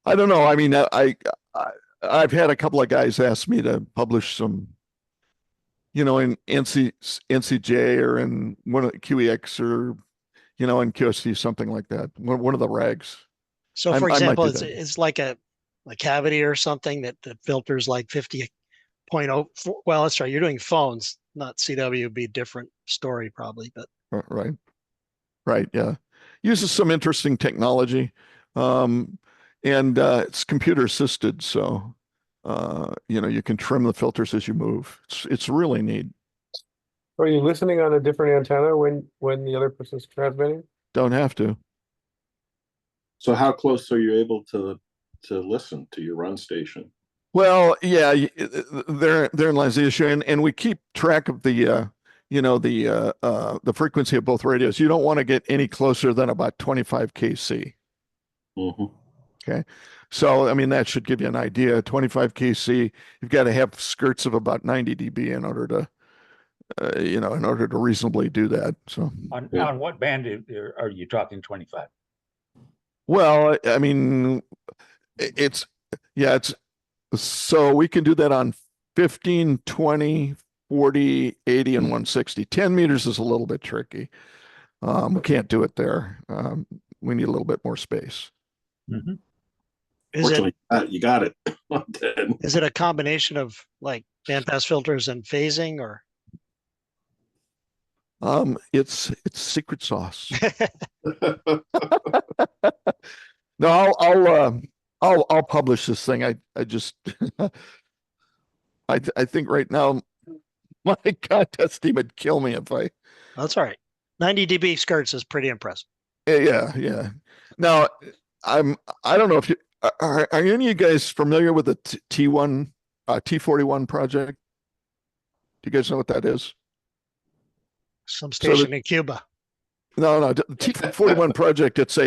[SPEAKER 1] I don't know. I mean, I've had a couple of guys ask me to publish some, in NCJ or in one of the QEX or, in QST, something like that. One of the rags.
[SPEAKER 2] So for example, it's like a cavity or something that filters like 50.0. Well, that's right. You're doing phones, not CW. Would be a different story probably, but
[SPEAKER 1] right. Right. Yeah. Uses some interesting technology. And it's computer assisted. So, you can trim the filters as you move. It's really neat.
[SPEAKER 4] Are you listening on a different antenna when the other person's transmitting?
[SPEAKER 1] Don't have to.
[SPEAKER 3] So how close are you able to listen to your run station?
[SPEAKER 1] Well, yeah, therein lies the issue. And we keep track of the frequency of both radios. You don't want to get any closer than about 25 kc.
[SPEAKER 3] Mm-hmm.
[SPEAKER 1] Okay. So, I mean, that should give you an idea. 25 kc, you've got to have skirts of about 90 dB in order to, in order to reasonably do that. So,
[SPEAKER 3] Yeah.
[SPEAKER 8] On what band are you talking 25?
[SPEAKER 1] well, I mean, it's so we can do that on 15, 20, 40, 80, and 160. 10 meters is a little bit tricky. We can't do it there. We need a little bit more space.
[SPEAKER 8] Mm-hmm.
[SPEAKER 3] Fortunately, you got it.
[SPEAKER 2] Is it a combination of like bandpass filters and phasing, or?
[SPEAKER 1] It's secret sauce. No, I'll publish this thing. I just I think right now my contest team would kill me if I.
[SPEAKER 2] That's all right. 90 dB skirts is pretty impressive.
[SPEAKER 1] Yeah. Now I don't know if you are any of you guys familiar with the T1 T41 project? Do you guys know what that is?
[SPEAKER 2] Some station in Cuba.
[SPEAKER 1] No, the T41 project. It's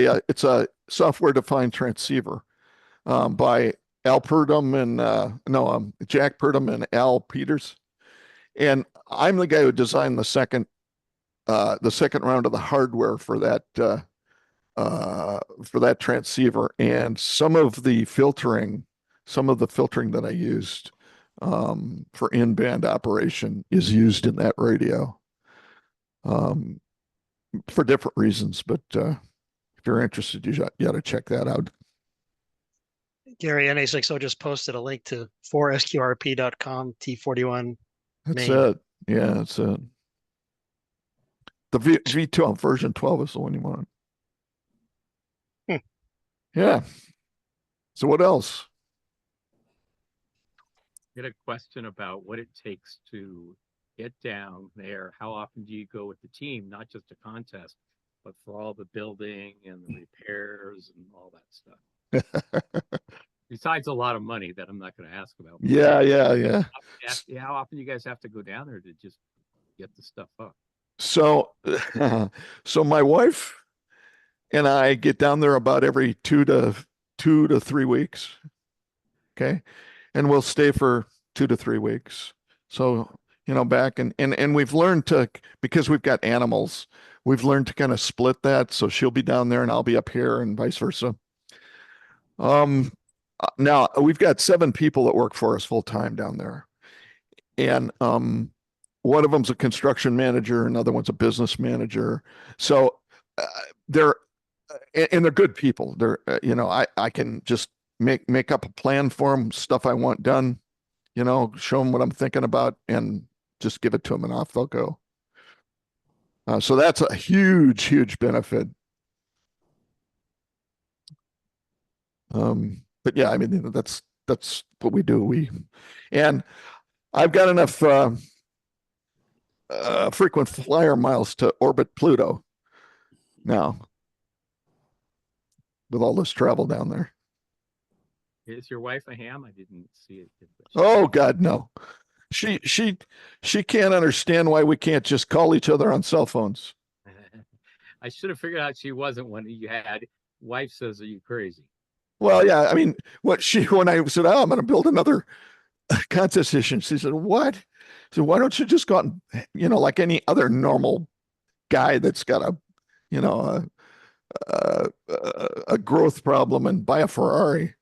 [SPEAKER 1] a software-defined transceiver by Al Purdom and Jack Purdom and Al Peters. And I'm the guy who designed the second round of the hardware for that transceiver, and some of the filtering that I used for in-band operation is used in that radio. For different reasons, but if you're interested, you got to check that out.
[SPEAKER 2] Gary, NA60 just posted a link to 4sqrp.com T41.
[SPEAKER 1] That's
[SPEAKER 2] main.
[SPEAKER 1] it. Yeah, that's it. The V12 version 12 is the one you want. Yeah. So what else?
[SPEAKER 6] Get a question about what it takes to get down there. How often do you go with the team, not just a contest, but for all the building and the repairs and all that stuff? Besides a lot of money that I'm not going to ask about.
[SPEAKER 1] Yeah.
[SPEAKER 6] How often you guys have to go down there to just get the stuff up?
[SPEAKER 1] So, so my wife and I get down there about every 2 to 3 weeks. Okay. And we'll stay for 2 to 3 weeks. So, back and we've learned to, because we've got animals, we've learned to kind of split that. So she'll be down there and I'll be up here and vice versa. Now we've got 7 people that work for us full time down there. And, one of them's a construction manager, another one's a business manager. So, they're good people. They're, I can just make up a plan for them, stuff I want done, show them what I'm thinking about and just give it to them and off they'll go. So that's a huge benefit. But yeah, I mean, that's what we do. And I've got enough frequent flyer miles to orbit Pluto now with all this travel down there.
[SPEAKER 6] Is your wife a ham? I didn't see it.
[SPEAKER 1] Oh God, no. She can't understand why we can't just call each other on cell phones.
[SPEAKER 6] I should have figured out she wasn't one you had. Wife says, "Are you crazy?"
[SPEAKER 1] Well, yeah. I mean, when I said, "Oh, I'm going to build another contest station," she said, "What?" I said, "Why don't you just go out and, like any other normal guy that's got a growth problem and buy a Ferrari."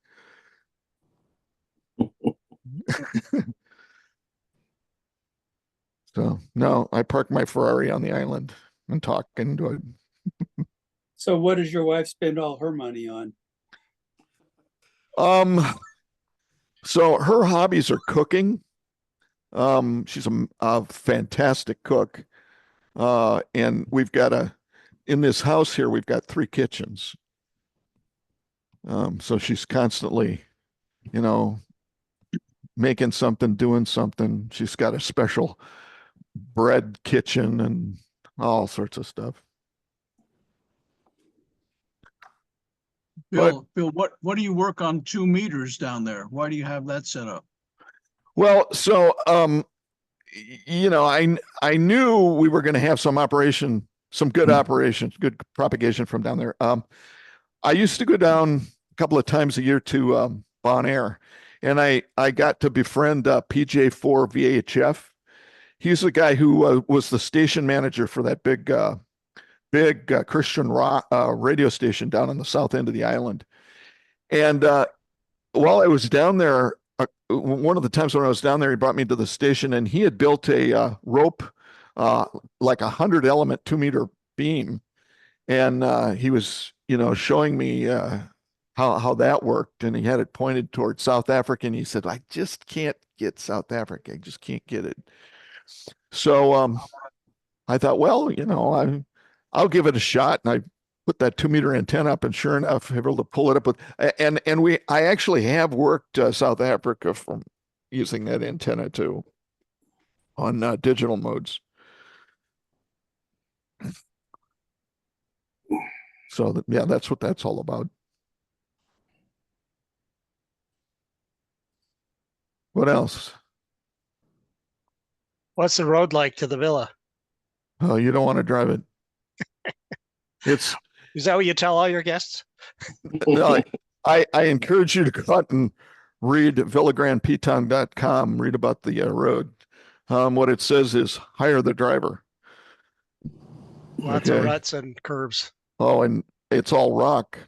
[SPEAKER 1] So no, I parked my Ferrari on the island and talk and do it.
[SPEAKER 9] So what does your wife spend all her money on?
[SPEAKER 1] So her hobbies are cooking. She's a fantastic cook. And we've got in this house here, we've got 3 kitchens. So she's constantly, you know, making something, doing something. She's got a special bread kitchen and all sorts of stuff.
[SPEAKER 10] Bill, what do you work on 2 meters down there? Why do you have that set up?
[SPEAKER 1] Well, so you know, I knew we were going to have some operation, some good operations, good propagation from down there. I used to go down a couple of times a year to Bon Air, and I got to befriend PJ4 VHF. He's the guy who was the station manager for that big Christian rock radio station down on the south end of the island. And while I was down there, one of the times when I was down there, he brought me to the station, and he had built a rope, like 100 element 2-meter beam, and he was, you know, showing me how that worked, and he had it pointed towards South Africa, and he said, "I just can't get South Africa. I just can't get it." So I thought, well, you know, I'll give it a shot, and I put that 2-meter antenna up, and sure enough, able to pull it up with, and I actually have worked South Africa from using that antenna too on digital modes. So yeah, that's what that's all about. What else?
[SPEAKER 2] What's the road like to the villa?
[SPEAKER 1] Oh, you don't want to drive it. It's
[SPEAKER 2] Is that what you tell all your guests?
[SPEAKER 1] no, I encourage you to go out and read villagrandpetong.com, read about the road. What it says is hire the driver.
[SPEAKER 2] Lots of ruts and curves.
[SPEAKER 1] Oh, and it's all rock.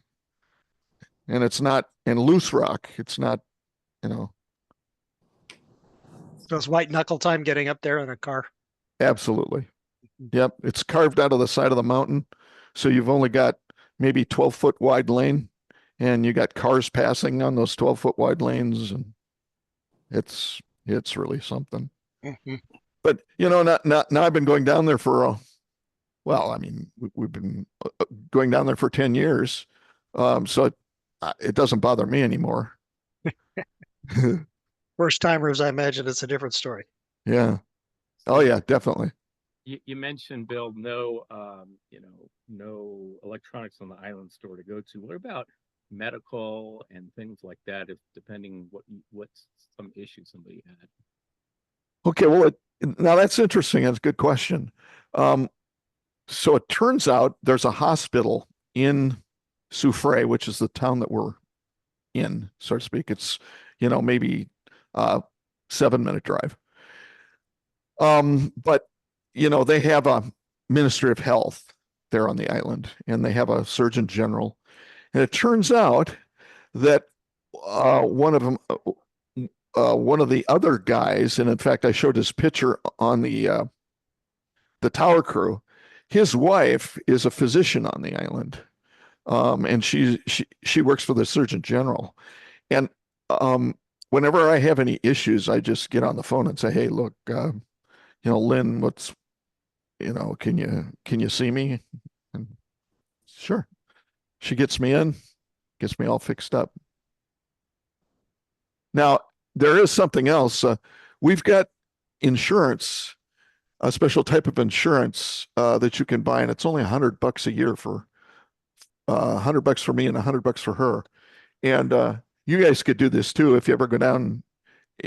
[SPEAKER 1] And it's not, and loose rock. It's not, you know.
[SPEAKER 2] So it's white knuckle time getting up there in a car.
[SPEAKER 1] Absolutely. Yep. It's carved out of the side of the mountain. So you've only got maybe 12-foot wide lane, and you got cars passing on those 12-foot wide lanes, and it's really something.
[SPEAKER 2] Mm-hmm.
[SPEAKER 1] But you know, now I've been going down there for well, I mean, we've been going down there for 10 years. So it doesn't bother me anymore.
[SPEAKER 2] First timers, I imagine it's a different story.
[SPEAKER 1] Yeah. Oh yeah, definitely.
[SPEAKER 6] You mentioned, Bill, no, no electronics on the island store to go to. What about medical and things like that? If depending what's some issue somebody had.
[SPEAKER 1] Okay, well, now that's interesting. That's a good question. So it turns out there's a hospital in Soufrière, which is the town that we're in, so to speak. It's, you know, maybe 7-minute drive. But you know, they have a Ministry of Health there on the island, and they have a Surgeon General. And it turns out that one of the other guys, and in fact, I showed his picture on the tower crew. His wife is a physician on the island, and she works for the Surgeon General. And whenever I have any issues, I just get on the phone and say, "Hey, look, you know, Lynn, you know, can you see me?" And sure, she gets me in, gets me all fixed up. Now there is something else. We've got insurance, a special type of insurance that you can buy, and it's only $100 a year for $100 for me and $100 for her. And you guys could do this too if you ever go down,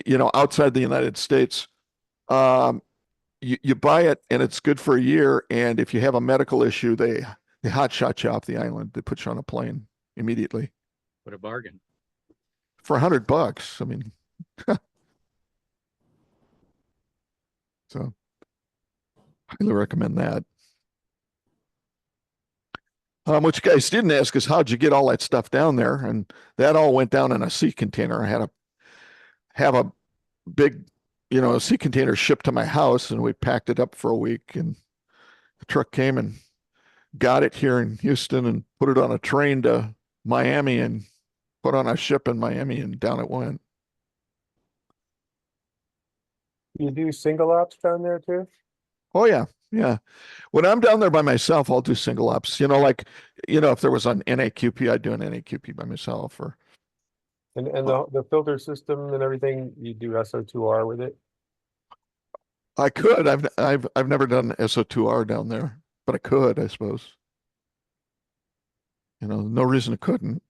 [SPEAKER 1] you know, outside the United States. You buy it, and it's good for a year. And if you have a medical issue, they hot shot you off the island. They put you on a plane immediately.
[SPEAKER 6] What a bargain.
[SPEAKER 1] For $100. I mean, so highly recommend that. What you guys didn't ask is how'd you get all that stuff down there? And that all went down in a sea container. I had to have a big, you know, a sea container shipped to my house, and we packed it up for a week, and the truck came and got it here in Houston and put it on a train to Miami and put on a ship in Miami, and down it went.
[SPEAKER 4] You do single ops down there too?
[SPEAKER 1] Oh yeah, yeah. When I'm down there by myself, I'll do single ops. Like, if there was an NAQP, I'd do an NAQP by myself. Or
[SPEAKER 4] And the filter system and everything, you do SO2R with it?
[SPEAKER 1] I could. I've never done SO2R down there, but I could, I suppose. No reason I couldn't.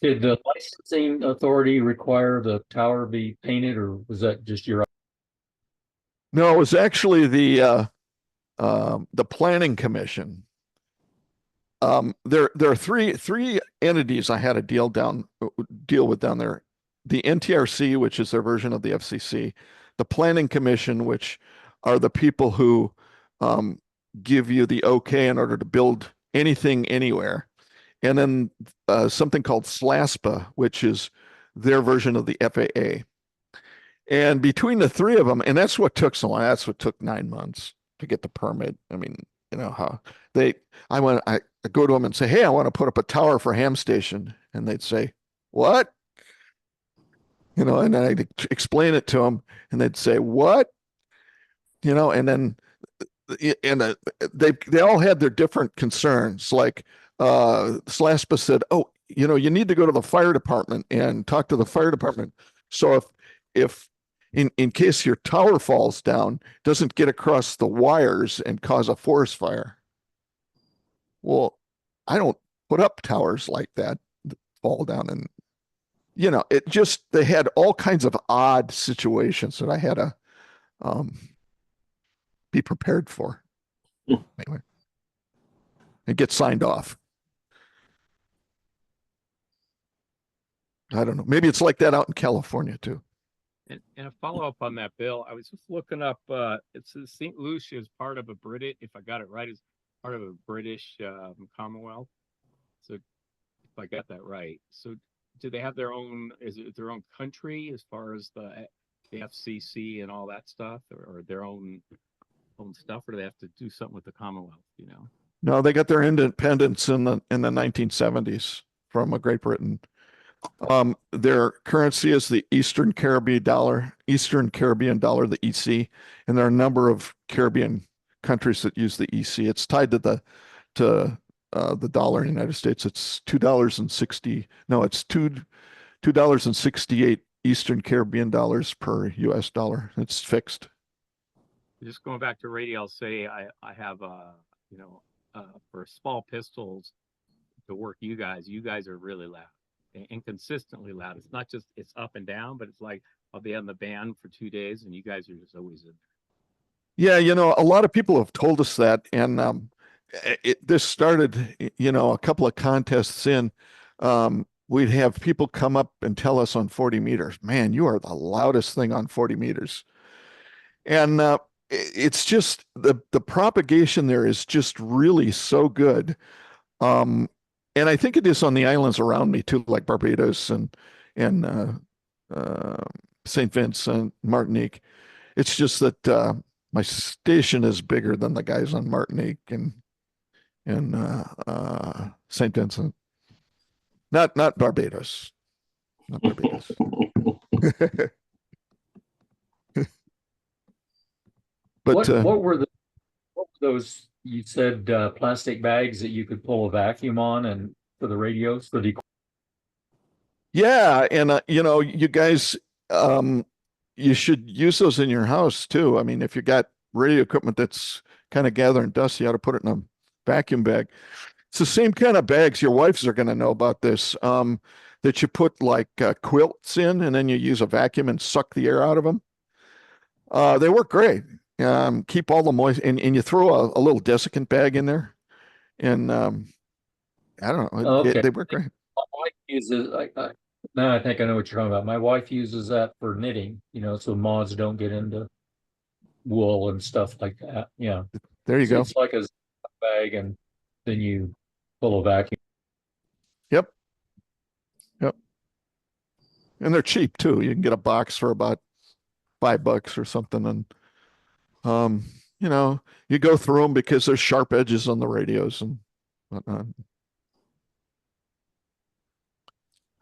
[SPEAKER 8] Did the licensing authority require the tower be painted, or was that just your?
[SPEAKER 1] No, it was actually the planning commission. There are three entities I had to deal with down there. The NTRC, which is their version of the FCC, the planning commission, which are the people who give you the okay in order to build anything anywhere, and then something called SLASPA, which is their version of the FAA. And between the three of them, and that's what took so long. That's what took 9 months to get the permit. I mean, how I go to them and say, hey, I want to put up a tower for ham station. And they'd say, what? And then I'd explain it to them and they'd say, what? And then they all had their different concerns. Like SLASPA said, oh, you need to go to the fire department and talk to the fire department. So if in case your tower falls down, doesn't get across the wires and cause a forest fire. Well, I don't put up towers like that fall down, and it just, they had all kinds of odd situations that I had to be prepared for. Anyway, and get signed off. I don't know. Maybe it's like that out in California too.
[SPEAKER 6] And a follow up on that, Bill, I was just looking up, it says St. Lucia is part of a British, if I got it right, is part of a British Commonwealth. So if I got that right. So do they have their own, is it their own country as far as the FCC and all that stuff, or their own stuff, or do they have to do something with the Commonwealth,
[SPEAKER 1] No, they got their independence in the 1970s from Great Britain. Their currency is the Eastern Caribbean dollar, the EC, and there are a number of Caribbean countries that use the EC. It's tied to the dollar in the United States. It's $2.60. No, it's $2.68 Eastern Caribbean dollars per US dollar. It's fixed.
[SPEAKER 6] Just going back to radio, I'll say I have for small pistols to work you guys are really loud and consistently loud. It's not just it's up and down, but it's like I'll be on the band for 2 days and you guys are just always in
[SPEAKER 1] Yeah,
[SPEAKER 6] there.
[SPEAKER 1] a lot of people have told us that, and this started, a couple of contests in. We'd have people come up and tell us on 40 meters, man, you are the loudest thing on 40 meters. And it's just the propagation there is just really so good. And I think it is on the islands around me too, like Barbados and St. Vincent, Martinique. It's just that my station is bigger than the guys on Martinique and St. Vincent. Not Barbados. Not Barbados. But
[SPEAKER 8] what were those, you said plastic bags that you could pull a vacuum on and for the radios for the
[SPEAKER 1] yeah, and you guys you should use those in your house too. I mean, if you got radio equipment that's kind of gathering dust, you ought to put it in a vacuum bag. It's the same kind of bags. Your wives are going to know about this. That you put like quilts in, and then you use a vacuum and suck the air out of them. They work great. Keep all the moist, and you throw a little desiccant bag in there, and I don't know.
[SPEAKER 8] Okay.
[SPEAKER 1] They work great.
[SPEAKER 8] My wife uses, now I think I know what you're talking about. My wife uses that for knitting, so moths don't get into wool and stuff like that. Yeah.
[SPEAKER 1] There you go.
[SPEAKER 8] It's like a bag, and then you pull a vacuum.
[SPEAKER 1] Yep. And they're cheap too. You can get a box for about $5 or something, and you go through them because there's sharp edges on the radios and whatnot.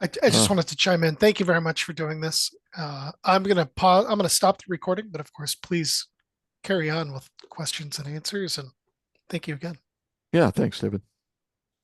[SPEAKER 11] I just wanted to chime in. Thank you very much for doing this. I'm going to pause. I'm going to stop the recording, but of course, please carry on with questions and answers. And thank you again.
[SPEAKER 1] Yeah, thanks, David.